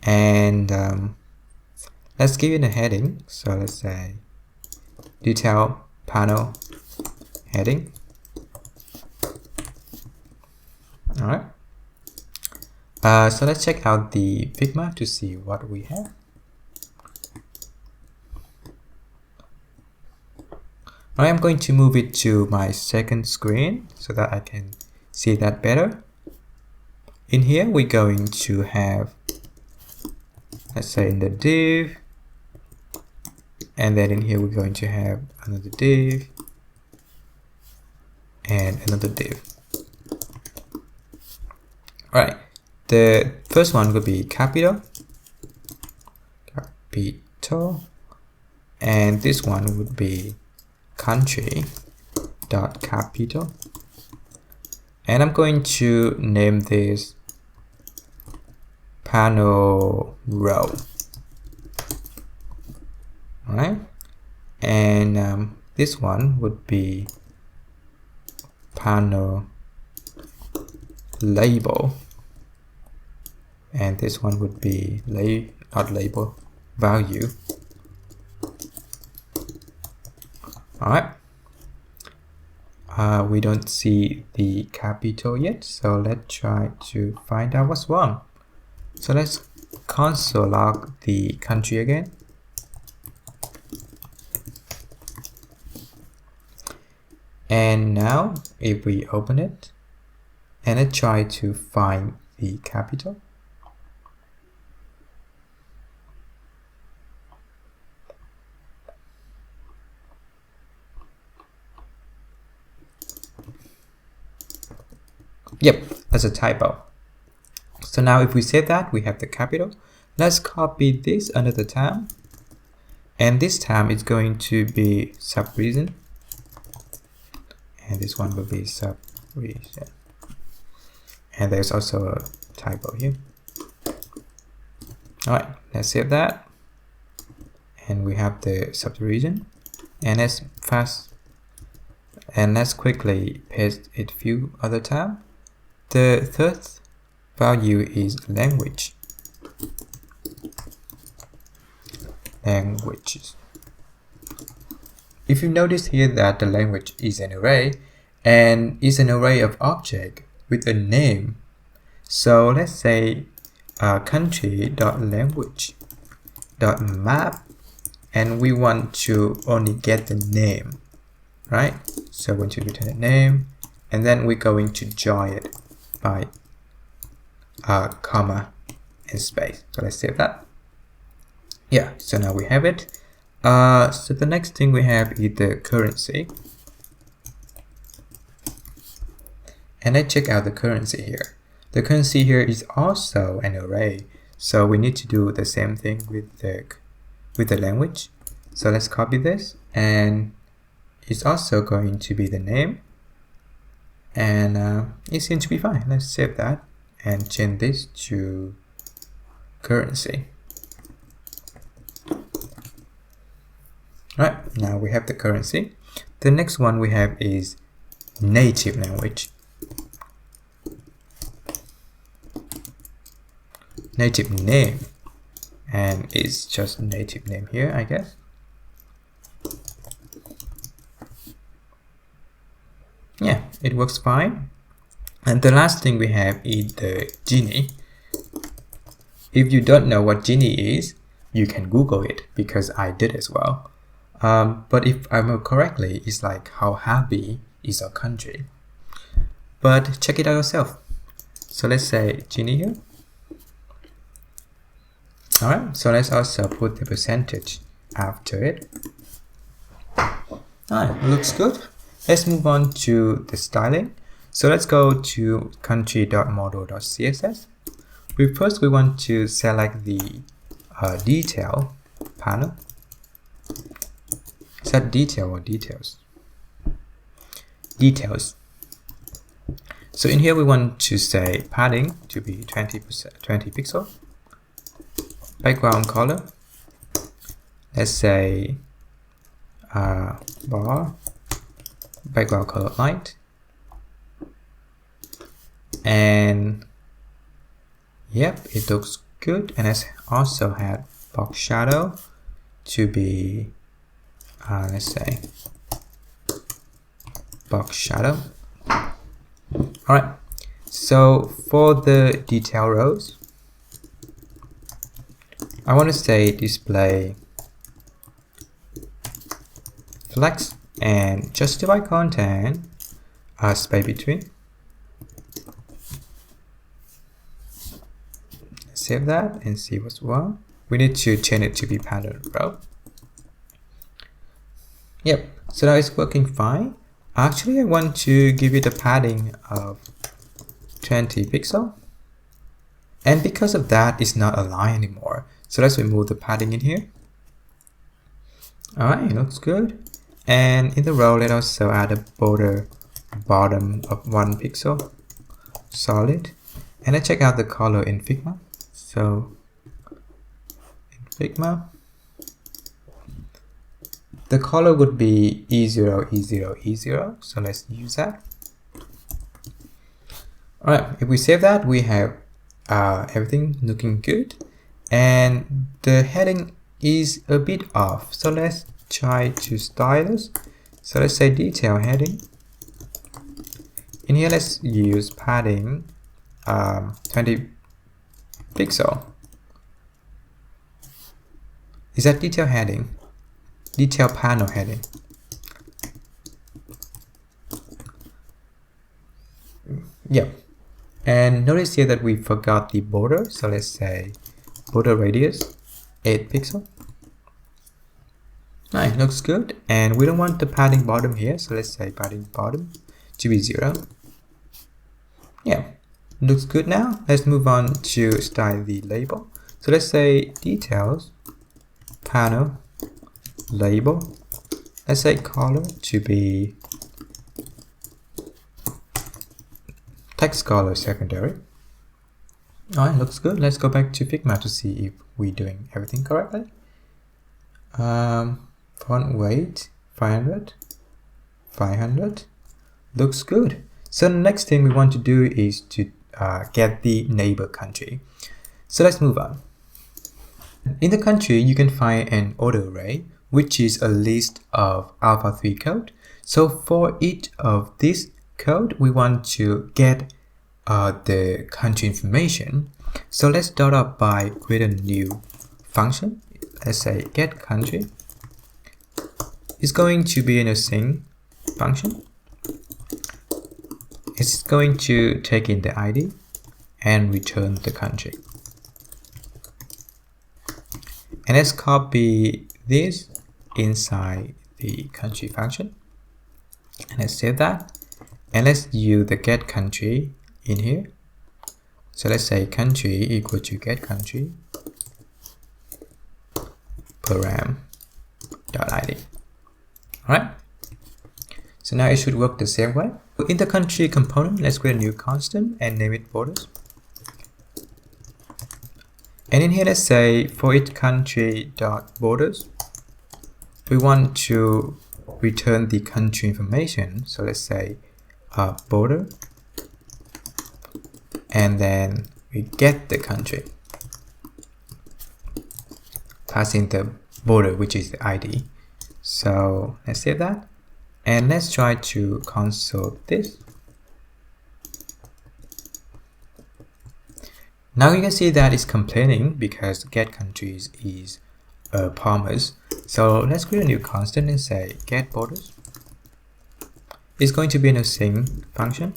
and let's give it a heading. So let's say detail panel heading. Alright, so let's check out the Figma to see what we have. Alright, I'm going to move it to my second screen so that I can see that better. In here we're going to have, let's say, in the div, and then in here we're going to have another div and another div. Alright, the first one will be capital, and this one would be country dot capital, and I'm going to name this panel row. Alright, and this one would be panel label, and this one would be not label, value. Alright, we don't see the capital yet, so let's try to find out what's wrong. So let's console log the country again. And now if we open it and let's try to find the capital, yep, that's a typo. So now if we save that, we have the capital. Let's copy this another tab, and this tab is going to be subregion, and this one will be subregion, and there's also a typo here. Alright, let's save that, and we have the subregion, and let's quickly paste it few other tab. The third value is languages. If you notice here that the language is an array, and is an array of object with a name. So let's say country.language.map, and we want to only get the name, right? So we're going to return a name, and then we're going to join it by comma and space. So let's save that. Yeah, so now we have it. So the next thing we have is the currency, and let's check out the currency here. The currency here is also an array, so we need to do the same thing with the language. So let's copy this, and it's also going to be the name, and it seems to be fine. Let's save that and change this to currency. Right, now we have the currency. The next one we have is native language. Native name, and it's just native name here, I guess. Yeah, it works fine. And the last thing we have is the genie. If you don't know what genie is, you can Google it, because I did as well. But if I remember correctly, it's like how happy is our country. But check it out yourself. So let's say genie here. Alright, so let's also put the percentage after it. Alright, looks good. Let's move on to the styling. So let's go to country.model.css. First we want to select the detail panel. Set detail or details. details. So in here we want to say padding to be 20 pixel, background color, let's say bar, background color light, and yep, it looks good. And let's also have box shadow to be let's say box shadow. Alright, so for the detail rows, I want to say display flex and justify content space between. Save that and see what's wrong. We need to change it to be pattern row. Yep, so now it's working fine. Actually, I want to give it a padding of 20 pixel. And because of that, it's not aligned anymore. So let's remove the padding in here. Alright, it looks good. And in the row, let's also add a border bottom of 1 pixel solid. And let's check out the color in Figma. So in Figma, the color would be E0, E0, E0. So let's use that. Alright, if we save that, we have everything looking good. And the heading is a bit off. So let's try to style this. So let's say detail heading. In here, let's use padding 20 pixel. Is that detail heading? Detail panel heading. Yep. And notice here that we forgot the border. So let's say border radius 8 pixel. Alright, looks good. And we don't want the padding bottom here. So let's say padding bottom to be 0. Yeah, looks good now. Let's move on to style the label. So let's say details panel label. Let's say color to be text color secondary. Alright, looks good. Let's go back to Figma to see if we're doing everything correctly. Font weight 500, 500. Looks good. So the next thing we want to do is to get the neighbor country. So let's move on. In the country, you can find an order array, which is a list of alpha-3 code. So for each of this code, we want to get the country information. So let's start up by create a new function. Let's say get country. It's going to be an async function. It's going to take in the ID and return the country. And let's copy this inside the country function. And let's save that. And let's use the get country in here. So let's say country equal to get country param.id. Alright. So now it should work the same way. In the country component, let's create a new constant and name it borders. And in here, let's say for each country dot borders, we want to return the country information. So let's say border, and then we get the country, passing the border, which is the ID. So let's save that, and let's try to console this. Now you can see that it's complaining because get countries is a promise. So let's create a new constant and say get borders. It's going to be an async function.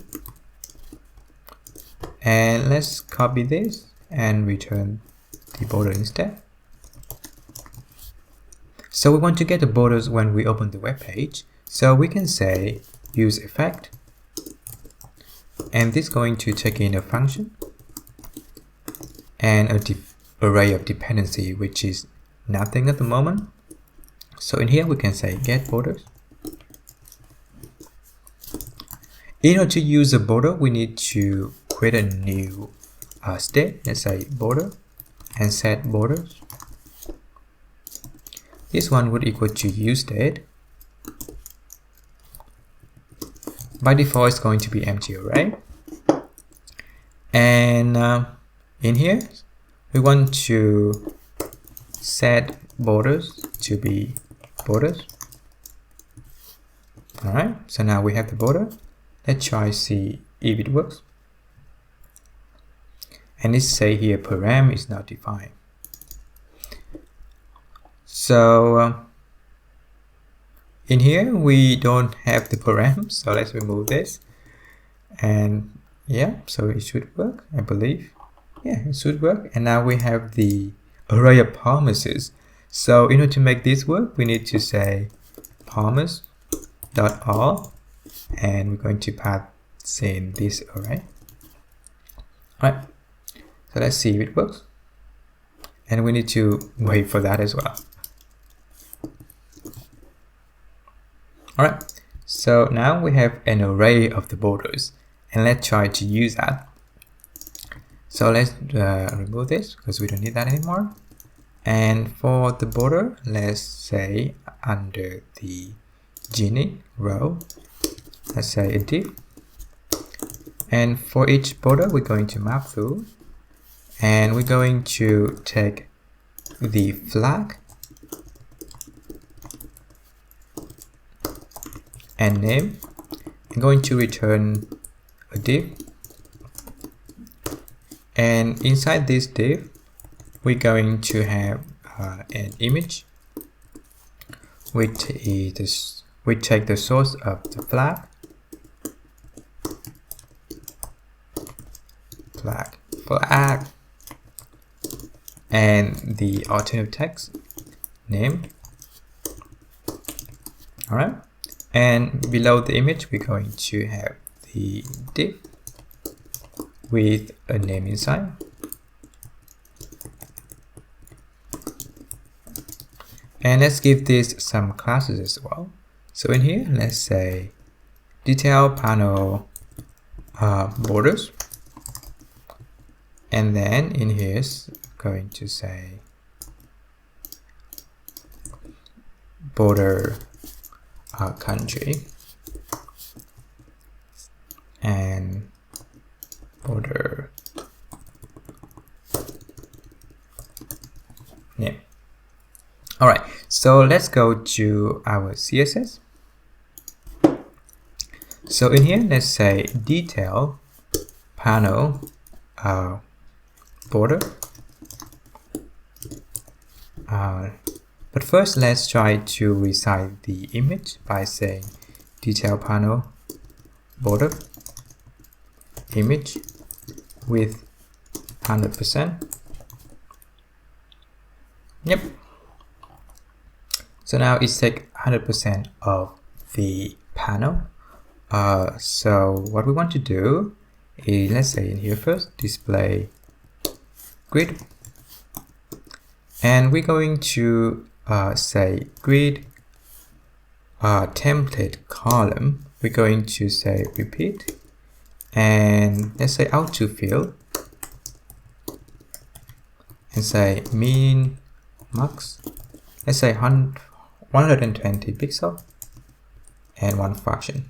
And let's copy this and return the border instead. So we want to get the borders when we open the web page. So we can say use effect, and this is going to take in a function and an array of dependency, which is nothing at the moment. So in here we can say get borders, In order to use a border, we need to create a new state. Let's say border and set borders. This one would equal to useState. By default, it's going to be empty array. And in here, we want to set borders to be borders. All right, so now we have the border. Let's try see if it works. And it say here param is not defined. So in here we don't have the param, so let's remove this. And yeah, so it should work, I believe. Yeah, it should work. And now we have the array of promises. So in order to make this work, we need to say promise.all, and we're going to pass in this array. All right, so let's see if it works. And we need to wait for that as well. All right, so now we have an array of the borders, and let's try to use that. So let's remove this because we don't need that anymore. And for the border, let's say under the genie row, let's say a div. And for each border, we're going to map through, and we're going to take the flag and name. I'm going to return a div, and inside this div we're going to have an image which is we take the source of the flag and the alternative text name. All right, and below the image we're going to have the div with a name inside. And let's give this some classes as well. So in here, let's say detail panel borders, and then in here is going to say border country and border name. All right, so let's go to our CSS. So in here, let's say detail panel border. But first, let's try to resize the image by saying detail panel border image with 100%. Yep. So now it's take 100% of the panel. So what we want to do is, let's say in here first, display grid, and we're going to say grid template column. We're going to say repeat, and let's say auto fill, and say min max. Let's say 120 pixel and one fraction.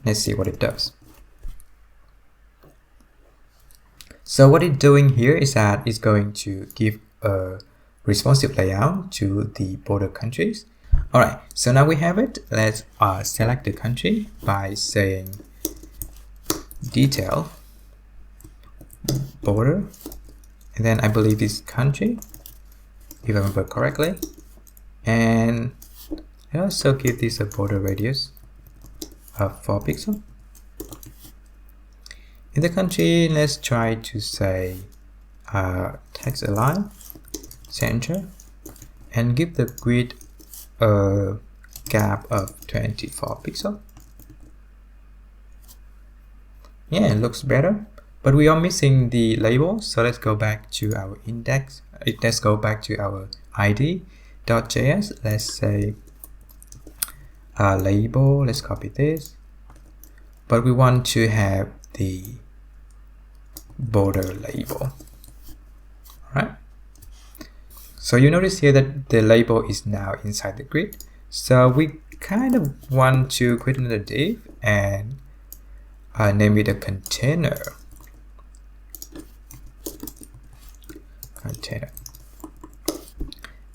Let's see what it does. So what it's doing here is that it's going to give a responsive layout to the border countries. All right, so now we have it. Let's select the country by saying detail border, and then I believe it's country, if I remember correctly. And I also give this a border radius of 4 pixels. In the country, let's try to say text align center, and give the grid a gap of 24 pixels. Yeah, it looks better, but we are missing the label. So let's go back to our index. Let's go back to our id.js. Let's say label. Let's copy this. but we want to have the border label. Alright, so you notice here that the label is now inside the grid. So we kind of want to create another div and name it a container.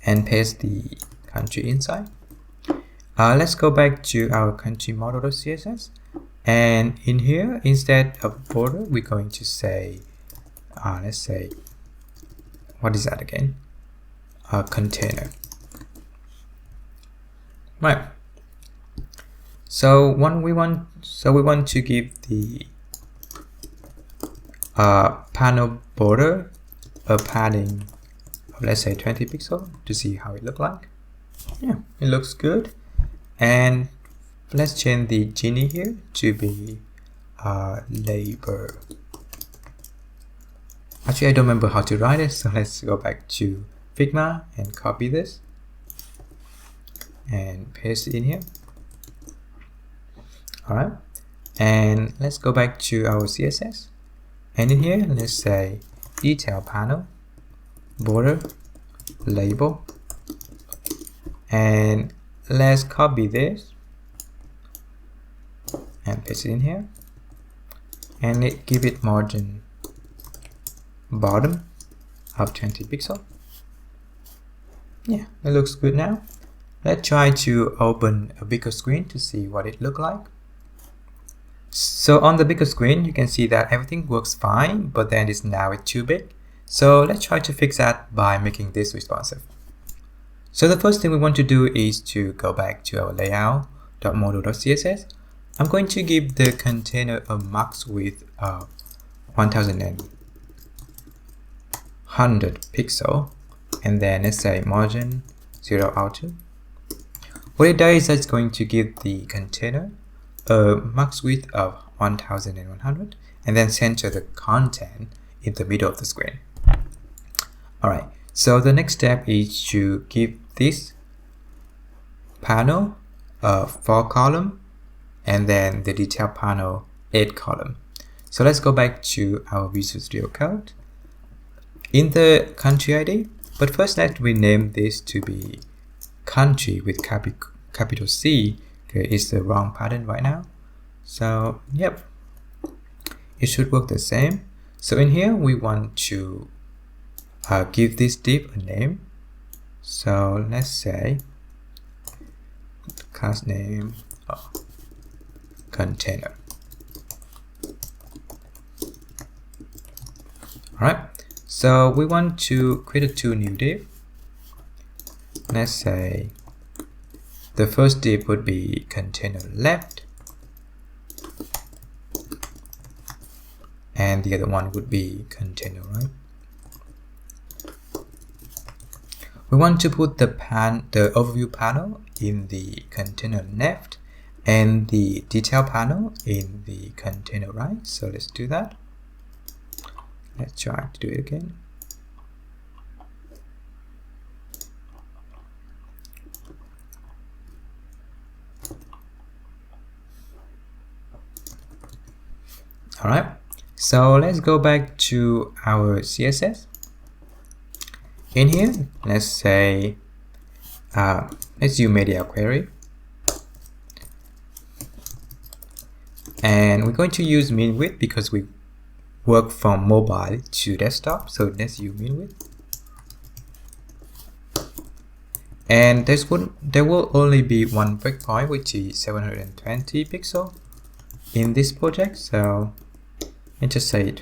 And paste the country inside. Let's go back to our country model.css, and in here, instead of border, we're going to say let's say, what is that again? A container. Right. So we want to give the panel border a padding of, let's say, 20 pixels to see how it looks like. Yeah, it looks good. And let's change the genie here to be labor. Actually, I don't remember how to write it, so let's go back to Figma and copy this and paste it in here. Alright, and let's go back to our CSS, and in here let's say detail panel border label, and let's copy this and paste it in here, and give it margin bottom of 20 pixels. Yeah, it looks good now. Let's try to open a bigger screen to see what it looks like. So on the bigger screen, you can see that everything works fine, but then it's now too big. So let's try to fix that by making this responsive. So the first thing we want to do is to go back to our layout.model.css. I'm going to give the container a max width of 1100 pixel, and then let's say margin 0 out 2. What it does is it's going to give the container a max width of 1100 and then center the content in the middle of the screen. Alright, so the next step is to give this panel a 4 column and then the detail panel 8 column. So let's go back to our Visual Studio Code in the country ID, but first let's rename this to be country with capital C. Okay, it's the wrong pattern right now. So yep, it should work the same. So in here we want to give this div a name. So let's say class name container. Alright, so we want to create two new div. Let's say the first div would be container left, and the other one would be container right. We want to put the overview panel in the container left and the detail panel in the container right. So let's do that. Let's try to do it again. Alright, so let's go back to our CSS. In here, let's say, let's use media query. And we're going to use min width because we work from mobile to desktop. So let's use min width. And there will only be one breakpoint, which is 720 pixels in this project. So let's just say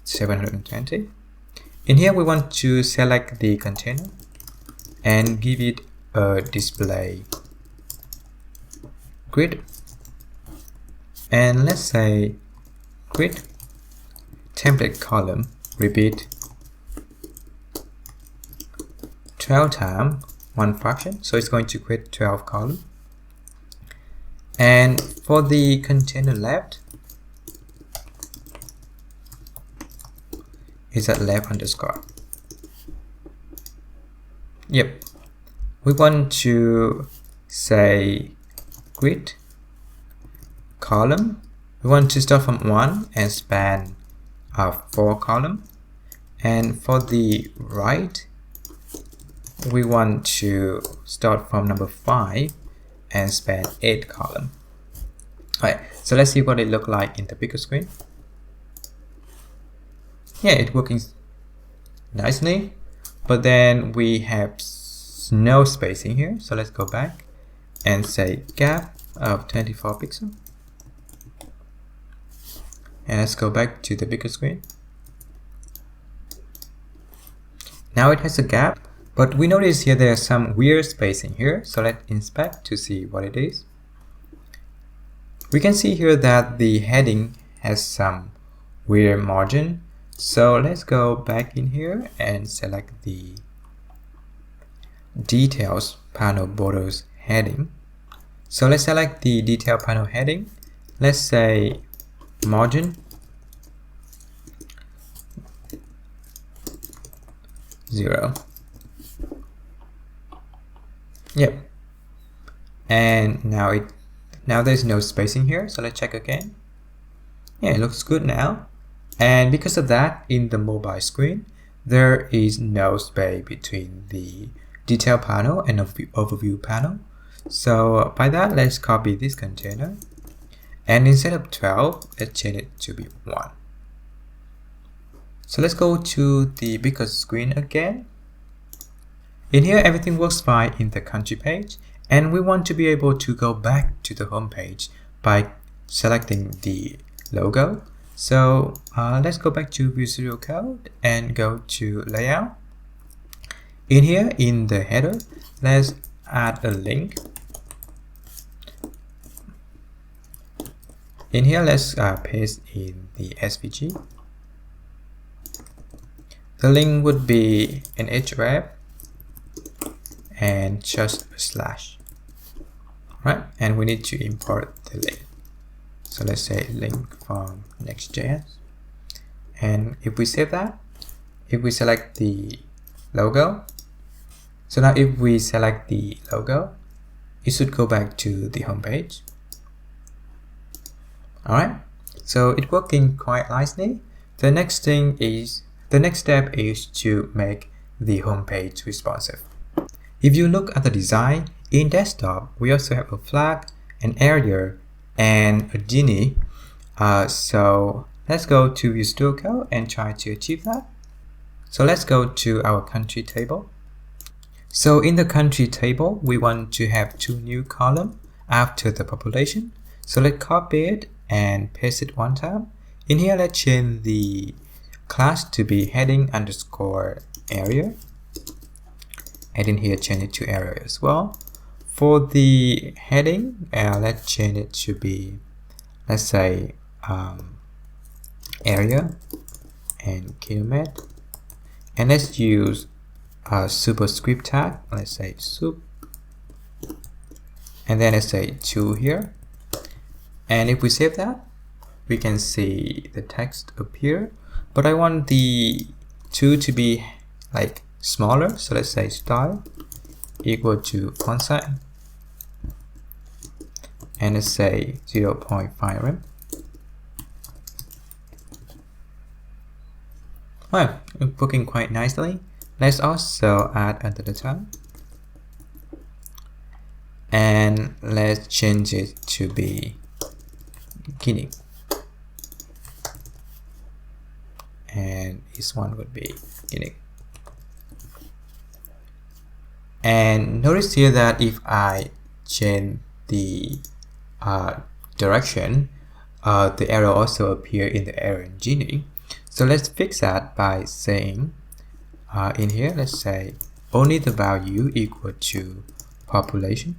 720. In here, we want to select the container and give it a display grid. And let's say grid template column repeat 12 times one fraction. So it's going to create 12 columns. And for the container left, is at left underscore. Yep, we want to say grid column We want to start from 1 and span 4 column, and for the right we want to start from number 5 and span 8 column. Alright, so let's see what it look like in the bigger screen. Yeah, it's working nicely, but then we have no spacing here, so let's go back and say gap of 24 pixels, and let's go back to the bigger screen. Now it has a gap, but we notice here there's some weird spacing here, so let's inspect to see what it is. We can see here that the heading has some weird margin, so let's go back in here and select the details panel borders heading. So let's select the detail panel heading. Let's say margin 0. Yep. And now there's no spacing here, so let's check again. Yeah, it looks good now. And because of that, in the mobile screen, there is no space between the detail panel and overview panel. So by that, let's copy this container, and instead of 12, let's change it to be 1. So let's go to the bigger screen again. In here, everything works fine in the country page, and we want to be able to go back to the home page by selecting the logo. So let's go back to Visual Studio Code and go to layout. In here, in the header, let's add a link. In here, let's paste in the SVG. The link would be an href and just a slash, right? And we need to import the link. So let's say link from Next.js, and if we save that, if we select the logo, so now if we select the logo, it should go back to the home page. Alright, so it's working quite nicely. The next step is to make the home page responsive. If you look at the design in desktop, we also have a flag, an area, and a genie. So let's go to Visual Studio Code and try to achieve that. So let's go to our country table. So in the country table, we want to have 2 new columns after the population. So let's copy it and paste it one time. In here, let's change the class to be heading underscore area, and in here change it to area as well. For the heading, let's change it to be, let's say area and kilometer, and let's use a superscript tag. Let's say sup, and then let's say 2 here. And if we save that, we can see the text appear, but I want the 2 to be like smaller, so let's say style equal to font size, and let's say 0.5 rem. Alright, it's working quite nicely. Let's also add another tag, and let's change it to be Guinea, and this one would be Guinea. And notice here that if I change the direction, the arrow also appear in the arrow in Genie. So let's fix that by saying in here, let's say only the value equal to population,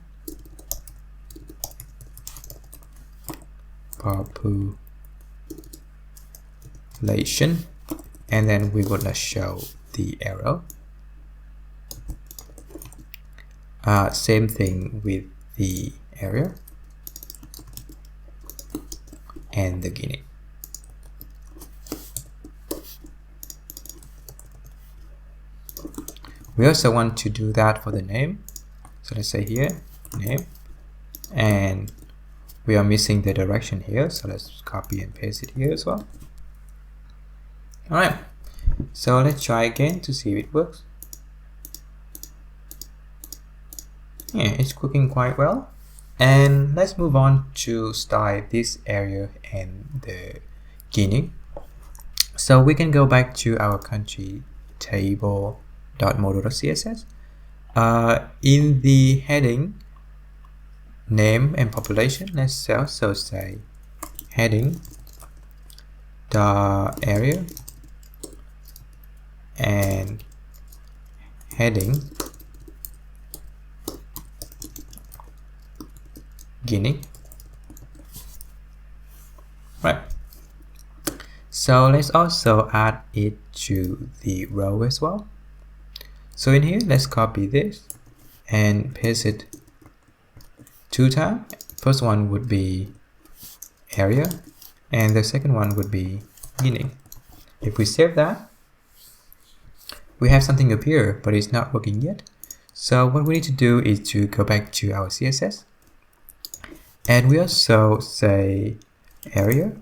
and then we want to show the arrow. Same thing with the area and the Guinea. We also want to do that for the name. So let's say here name, and we are missing the direction here, so let's copy and paste it here as well. Alright, so let's try again to see if it works. Yeah, it's working quite well. And let's move on to style this area and the beginning. So we can go back to our country table.model.css. In the heading, name and population, let's also say heading the area and heading beginning. Right. So let's also add it to the row as well. So in here, let's copy this and paste it 2 times. First one would be area, and the second one would be beginning. If we save that, we have something appear, but it's not working yet. So what we need to do is to go back to our CSS, and we also say area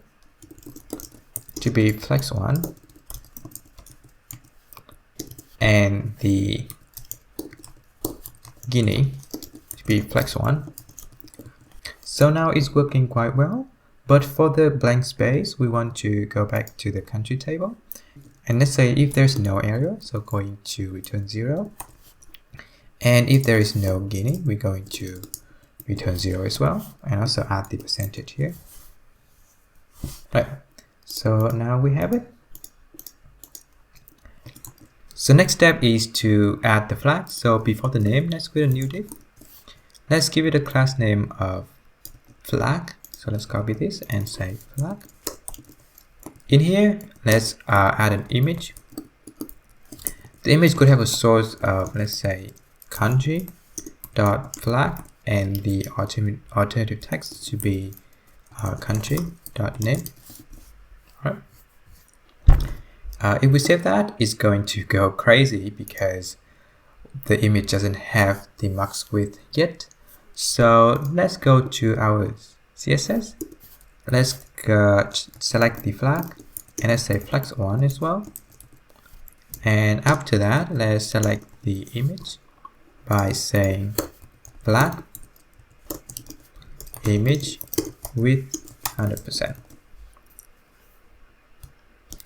to be flex1 and the beginning to be flex1. So now it's working quite well, but for the blank space we want to go back to the country table, and let's say if there's no area, so going to return 0, and if there is no beginning, we're going to return 0 as well, and also add the percentage here. Right, so now we have it. So next step is to add the flag. So before the name, let's create a new div. Let's give it a class name of flag. So let's copy this and say flag. In here, let's add an image. The image could have a source of, let's say, country.flag, and the alternative text to be country.name. Right. If we save that, it's going to go crazy because the image doesn't have the max width yet. So let's go to our CSS. Let's select the flag, and let's say flex1 as well. And after that, let's select the image by saying flag image with 100%.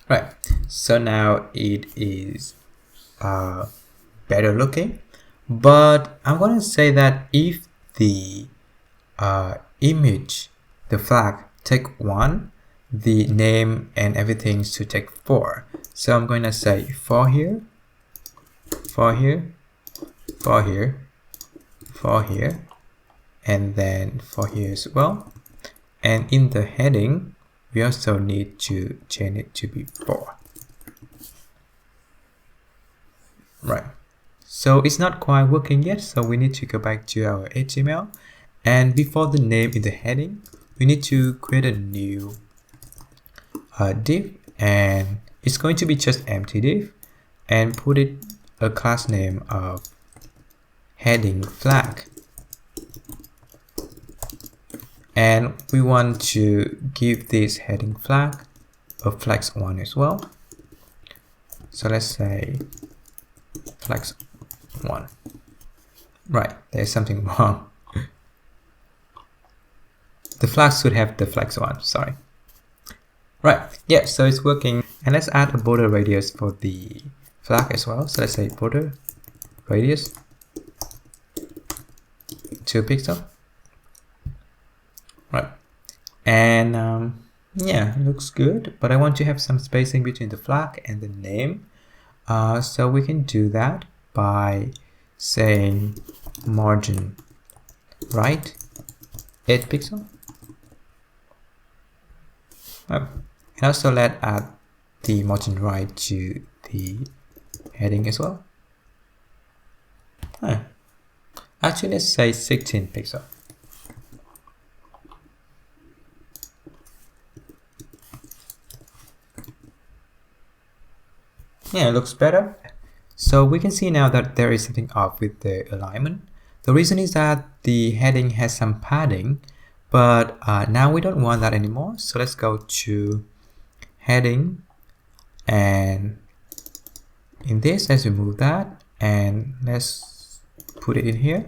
Right, so now it is better looking, but I'm going to say that if the image, the flag, take 1, the name and everything should take 4. So I'm going to say for here, for here, for here, for here, and then for here as well. And in the heading, we also need to change it to be 4. Right. So it's not quite working yet, so we need to go back to our HTML. And before the name in the heading, we need to create a new div, and it's going to be just empty div, and put it a class name of heading flag. And we want to give this heading flag a flex1 as well. So let's say flex1. Right, there's something wrong. The flag should have the flex1, sorry. Right, yeah, so it's working. And let's add a border radius for the flag as well. So let's say border radius 2 pixels. Right, and yeah, looks good, but I want to have some spacing between the flag and the name. So we can do that by saying margin right 8 pixels. And also let's add the margin right to the heading as well. Actually, let's say 16 pixels. Yeah, it looks better. So we can see now that there is something off with the alignment. The reason is that the heading has some padding, but now we don't want that anymore. So let's go to heading, and in this, let's remove that and let's put it in here.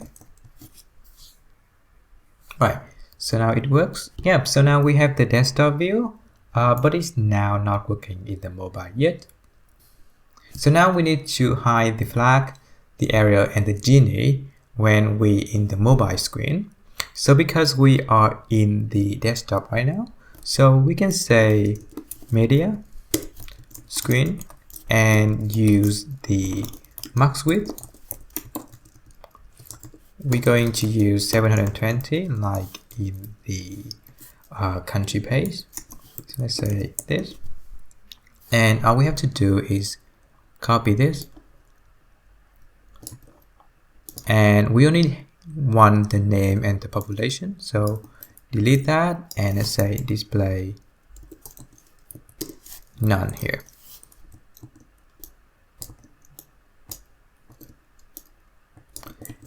Right, so now it works. Yep, so now we have the desktop view, but it's now not working in the mobile yet. So now we need to hide the flag, the arrow, and the genie when we in the mobile screen. So because we are in the desktop right now, so we can say media screen and use the max width. We're going to use 720 like in the country page. So let's say this, and all we have to do is copy this, and we only want the name and the population, so delete that and let's say display none here.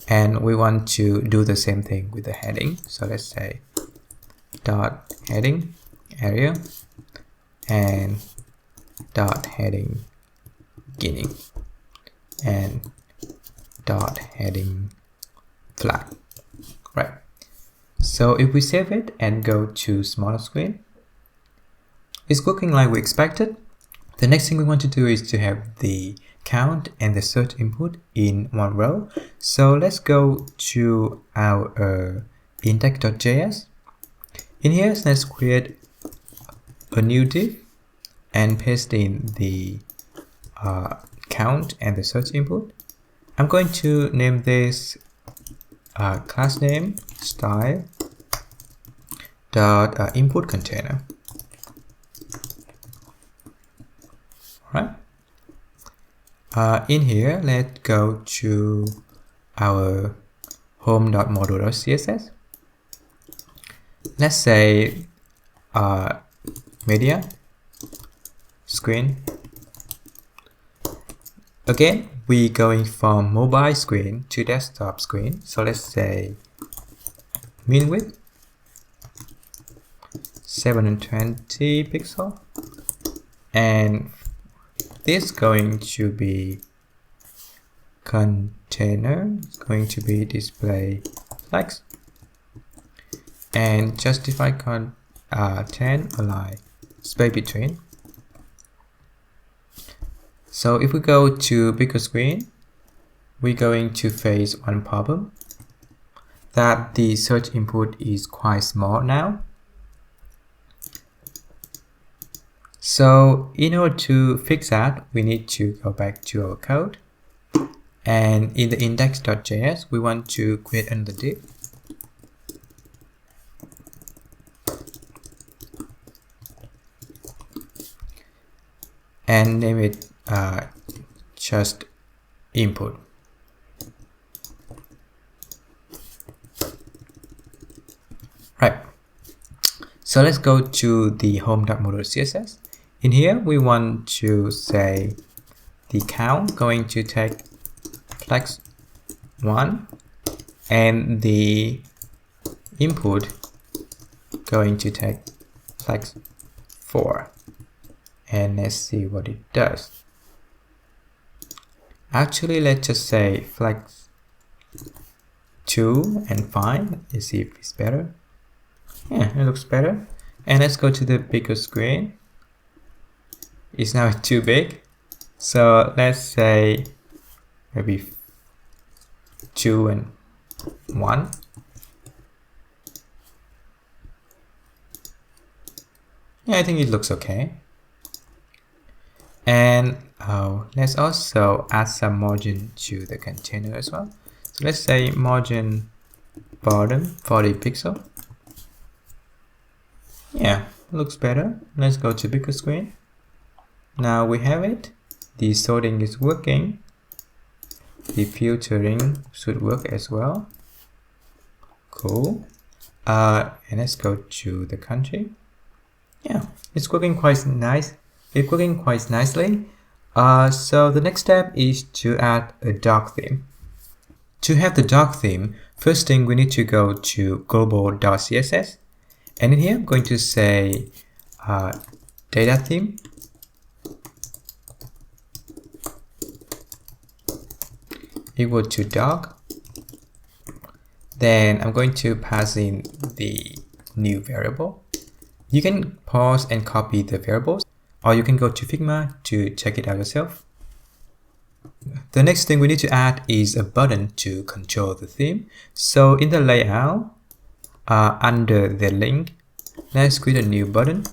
And we want to do the same thing with the heading, so let's say dot heading area and dot heading beginning and dot heading flag. Right, so if we save it and go to smaller screen, it's working like we expected. The next thing we want to do is to have the count and the search input in one row. So let's go to our index.js. In here, let's create a new div and paste in the count and the search input. I'm going to name this class name style dot input container. Right. In here, let's go to our home.module.css. Let's say media screen. Again, we're going from mobile screen to desktop screen. So let's say min width 720 pixel, and this going to be container, it's going to be display flags, and justify 10 align space between. So if we go to bigger screen, we're going to face one problem, that the search input is quite small now. So in order to fix that, we need to go back to our code, and in the index.js, we want to create another div. And name it just input. Right. So let's go to the home.module.css. In here, we want to say the count going to take flex 1 and the input going to take flex 4. And let's see what it does. Actually, let's just say flex 2 and 5. Let's see if it's better. Yeah, it looks better. And let's go to the bigger screen. It's now too big. So let's say maybe 2 and 1. Yeah, I think it looks okay. And let's also add some margin to the container as well. So let's say margin bottom 40 pixel. Yeah, looks better. Let's go to bigger screen. Now we have it. The sorting is working. The filtering should work as well. Cool. And let's go to the country. Yeah, it's working quite nice. It's working quite nicely. So the next step is to add a dark theme. To have the dark theme, first thing we need to go to global.css And in here, I'm going to say data theme equal to doc. Then I'm going to pass in the new variable. You can pause and copy the variables, or you can go to Figma to check it out yourself. The next thing we need to add is a button to control the theme. So in the layout, under the link, let's create a new button.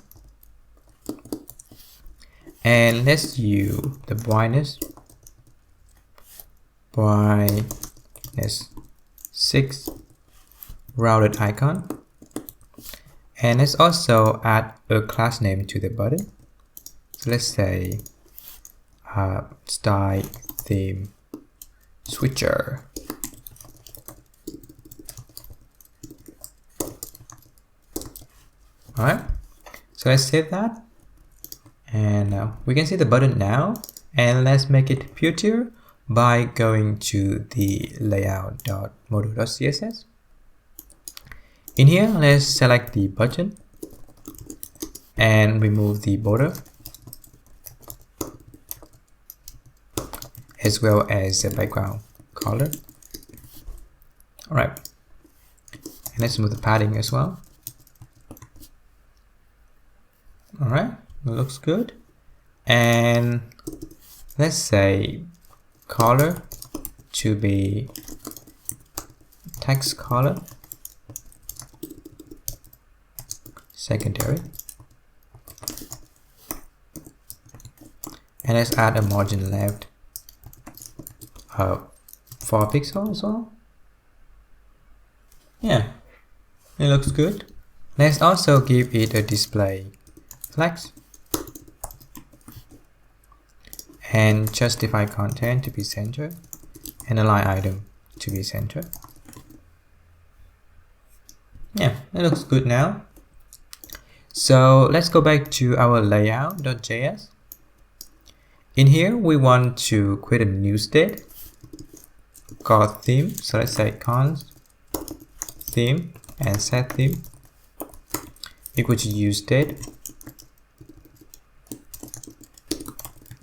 And let's use the brightness 6 rounded icon. And let's also add a class name to the button. So let's say style theme switcher. Alright, so let's save that. And we can see the button now. And let's make it prettier by going to the layout.model.css. In here, let's select the button and remove the border, as well as the background color. Alright, and let's remove the padding as well. Alright, it looks good. And let's say color to be text color secondary. And let's add a margin left 4 pixels as well. Yeah, it looks good. Let's also give it a display flex and justify content to be centered and align item to be centered. Yeah, it looks good now. So let's go back to our layout.js. In here, we want to create a new state called theme. So let's say const theme and set theme equal to use state.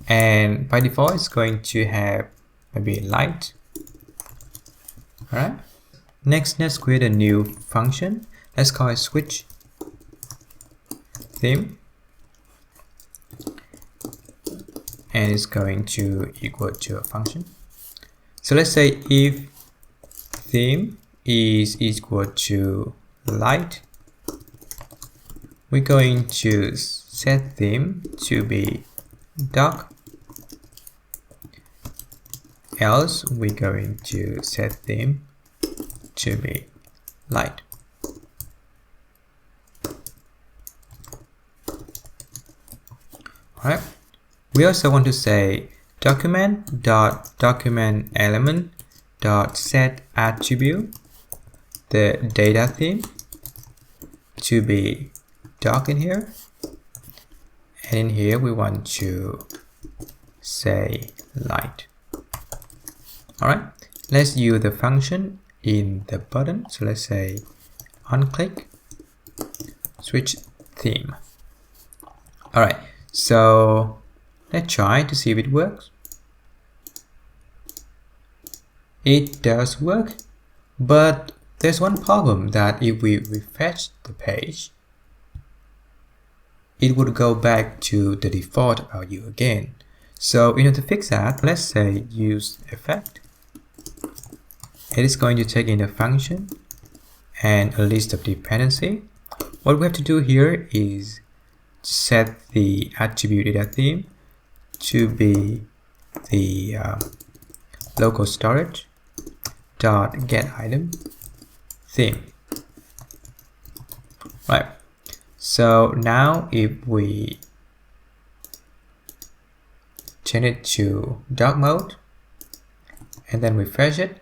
And by default, it's going to have maybe light. Alright. Next, let's create a new function. Let's call it switch theme. And it's going to equal to a function. So let's say if theme is equal to light, we're going to set theme to be dark. Else we're going to set theme to be light. Alright. We also want to say document.documentElement.set attribute the data theme to be dark in here. And in here we want to say light. Alright, let's use the function in the button. So let's say onClick switch theme. Alright, so let's try to see if it works. It does work, but there's one problem that if we refresh the page, it would go back to the default value again. So in order to fix that, let's say use effect. It is going to take in a function and a list of dependency. What we have to do here is set the attribute data theme to be the local storage dot get item theme. Right. So now if we change it to dark mode and then refresh it,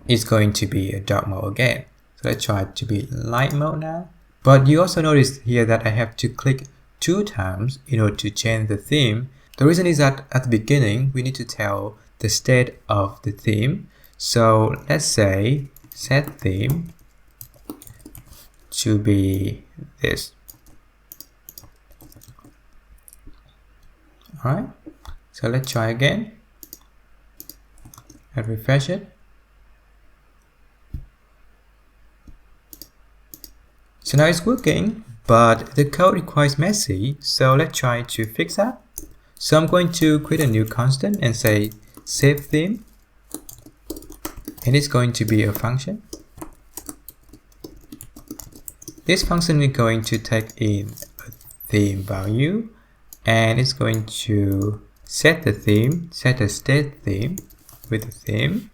it's going to be a dark mode again. So let's try it to be light mode now. But you also notice here that I have to click 2 times in order to change the theme. The reason is that at the beginning we need to tell the state of the theme. So let's say set theme to be this. Alright, so let's try again and refresh it. So now it's working, but the code is quite messy, so let's try to fix that. So I'm going to create a new constant and say save theme, and it's going to be a function. This function is going to take in a theme value, and it's going to set the theme, set a state theme with the theme,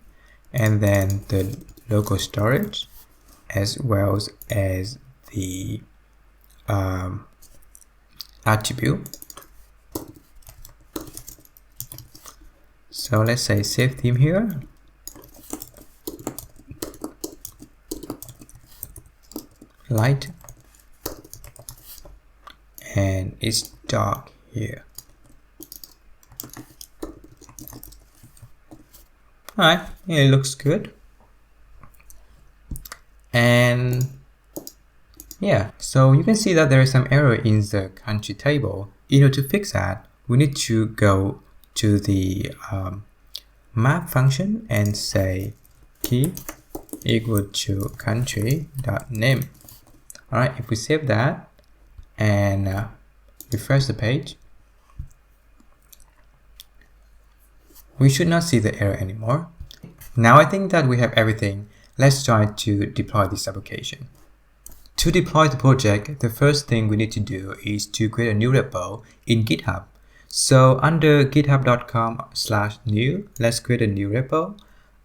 and then the local storage, as well as the attribute. So let's say save theme here. Light, and it's dark here. Alright, yeah, it looks good. And yeah, so you can see that there is some error in the country table. In order to fix that, we need to go to the map function and say key equal to country.name. Alright, if we save that and refresh the page, we should not see the error anymore. Now I think that we have everything. Let's try to deploy this application. To deploy the project, the first thing we need to do is to create a new repo in GitHub. So under github.com/new, let's create a new repo.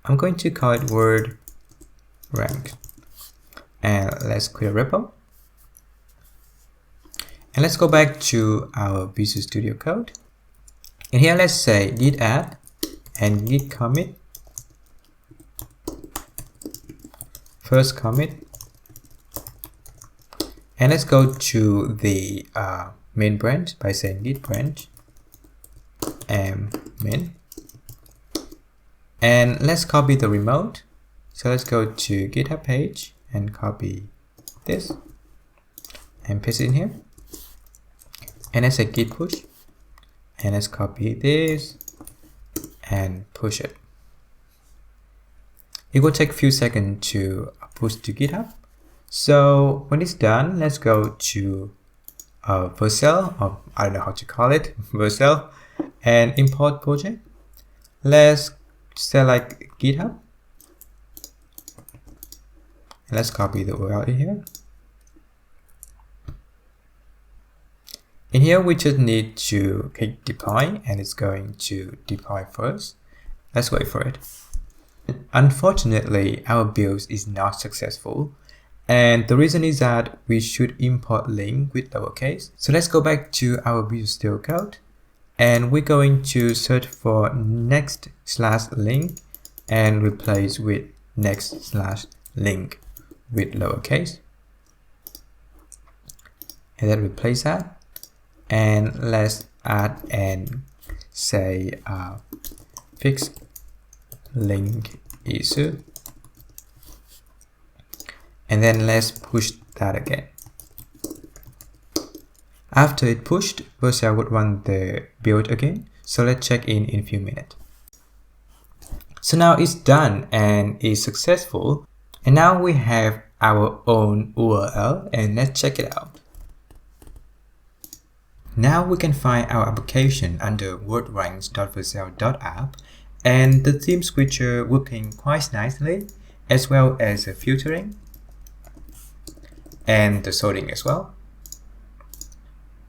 I'm going to call it word rank. And let's create a repo. And let's go back to our Visual Studio Code. And here let's say git add and git commit. First commit. And let's go to the main branch by saying git branch main. And let's copy the remote. So let's go to GitHub page and copy this and paste it in here. And let's say git push. And let's copy this and push it. It will take a few seconds to push to GitHub. So when it's done, let's go to Vercel, or I don't know how to call it, Vercel, and import project. Let's select GitHub. And let's copy the URL in here. In here, we just need to click deploy, and it's going to deploy first. Let's wait for it. Unfortunately, our build is not successful. And the reason is that we should import link with lowercase. So let's go back to our Visual Studio Code, and we're going to search for next/link and replace with next/link with lowercase. And then replace that. And let's add and say fix link issue. And then let's push that again. After it pushed, Vercel would run the build again. So let's check in a few minutes. So now it's done and is successful. And now we have our own URL, and let's check it out. Now we can find our application under wordranks.vercel.app, and the theme switcher working quite nicely, as well as the filtering and the sorting as well.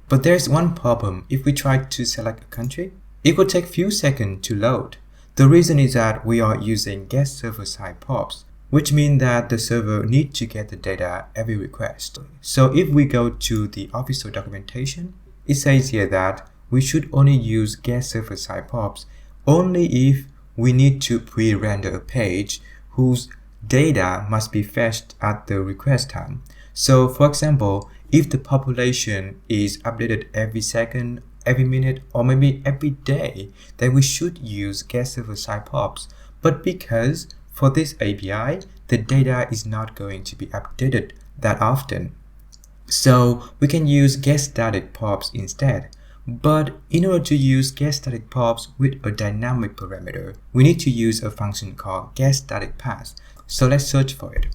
But there's one problem. If we try to select a country, it will take few seconds to load. The reason is that we are using getServerSideProps, which means that the server needs to get the data every request. So if we go to the official documentation, it says here that we should only use getServerSideProps only if we need to pre-render a page whose data must be fetched at the request time. So for example, if the population is updated every second, every minute, or maybe every day, then we should use getServerSideProps. But because for this API, the data is not going to be updated that often. So we can use getStaticProps instead. But in order to use getStaticProps with a dynamic parameter, we need to use a function called getStaticPaths. So let's search for it.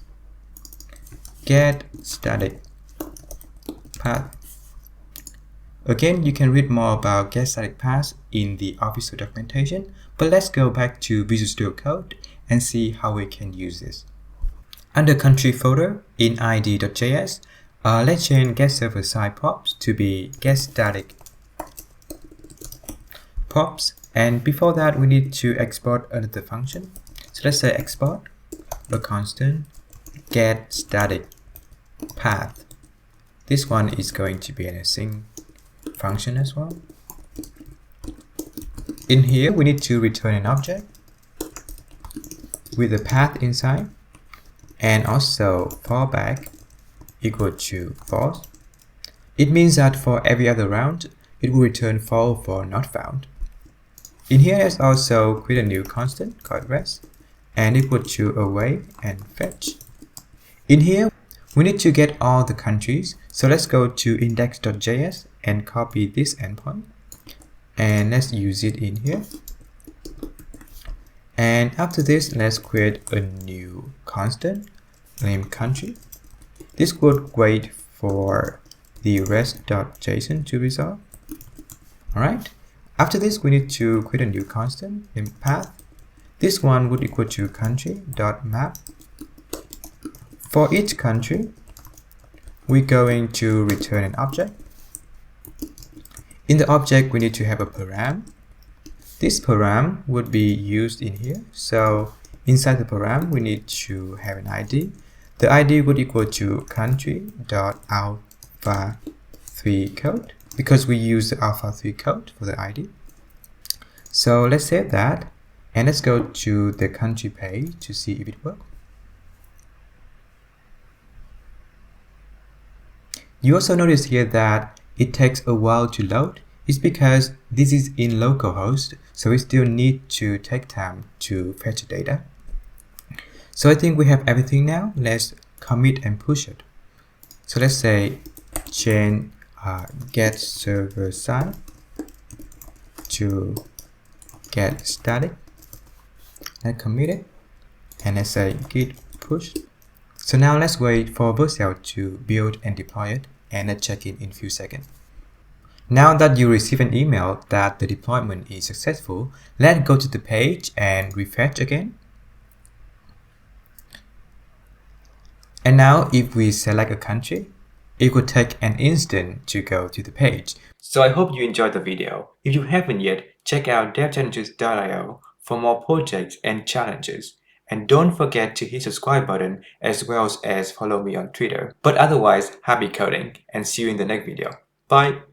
getStaticPath. Again, you can read more about getStaticPaths in the official documentation, but let's go back to Visual Studio Code and see how we can use this. Under country folder in id.js, let's change getServerSideProps to be getStaticProps, and before that we need to export another function. So let's say export the constant getStaticPath. This one is going to be an async function as well. In here we need to return an object with a path inside, and also fallback equal to false. It means that for every other round it will return false for not found. In here let's also create a new constant called res and equal to away and fetch. In here we need to get all the countries, so let's go to index.js and copy this endpoint and let's use it in here. And after this, let's create a new constant named country. This would wait for the rest.json to resolve. Alright, after this we need to create a new constant named path. This one would equal to country.map. For each country, we're going to return an object. In the object, we need to have a param. This param would be used in here. So inside the param, we need to have an ID. The ID would equal to country.alpha3 code because we use the alpha3 code for the ID. So let's save that and let's go to the country page to see if it works. You also notice here that it takes a while to load. It's because this is in localhost, so we still need to take time to fetch data. So I think we have everything now. Let's commit and push it. So let's say change getServerSide to getStatic. Let's commit it and let's say git push. So now let's wait for Vercel to build and deploy it, and let's check in a few seconds. Now that you receive an email that the deployment is successful, let's go to the page and refresh again. And now if we select a country, it will take an instant to go to the page. So I hope you enjoyed the video. If you haven't yet, check out devchallenges.io for more projects and challenges. And don't forget to hit the subscribe button as well as follow me on Twitter. But otherwise, happy coding and see you in the next video. Bye!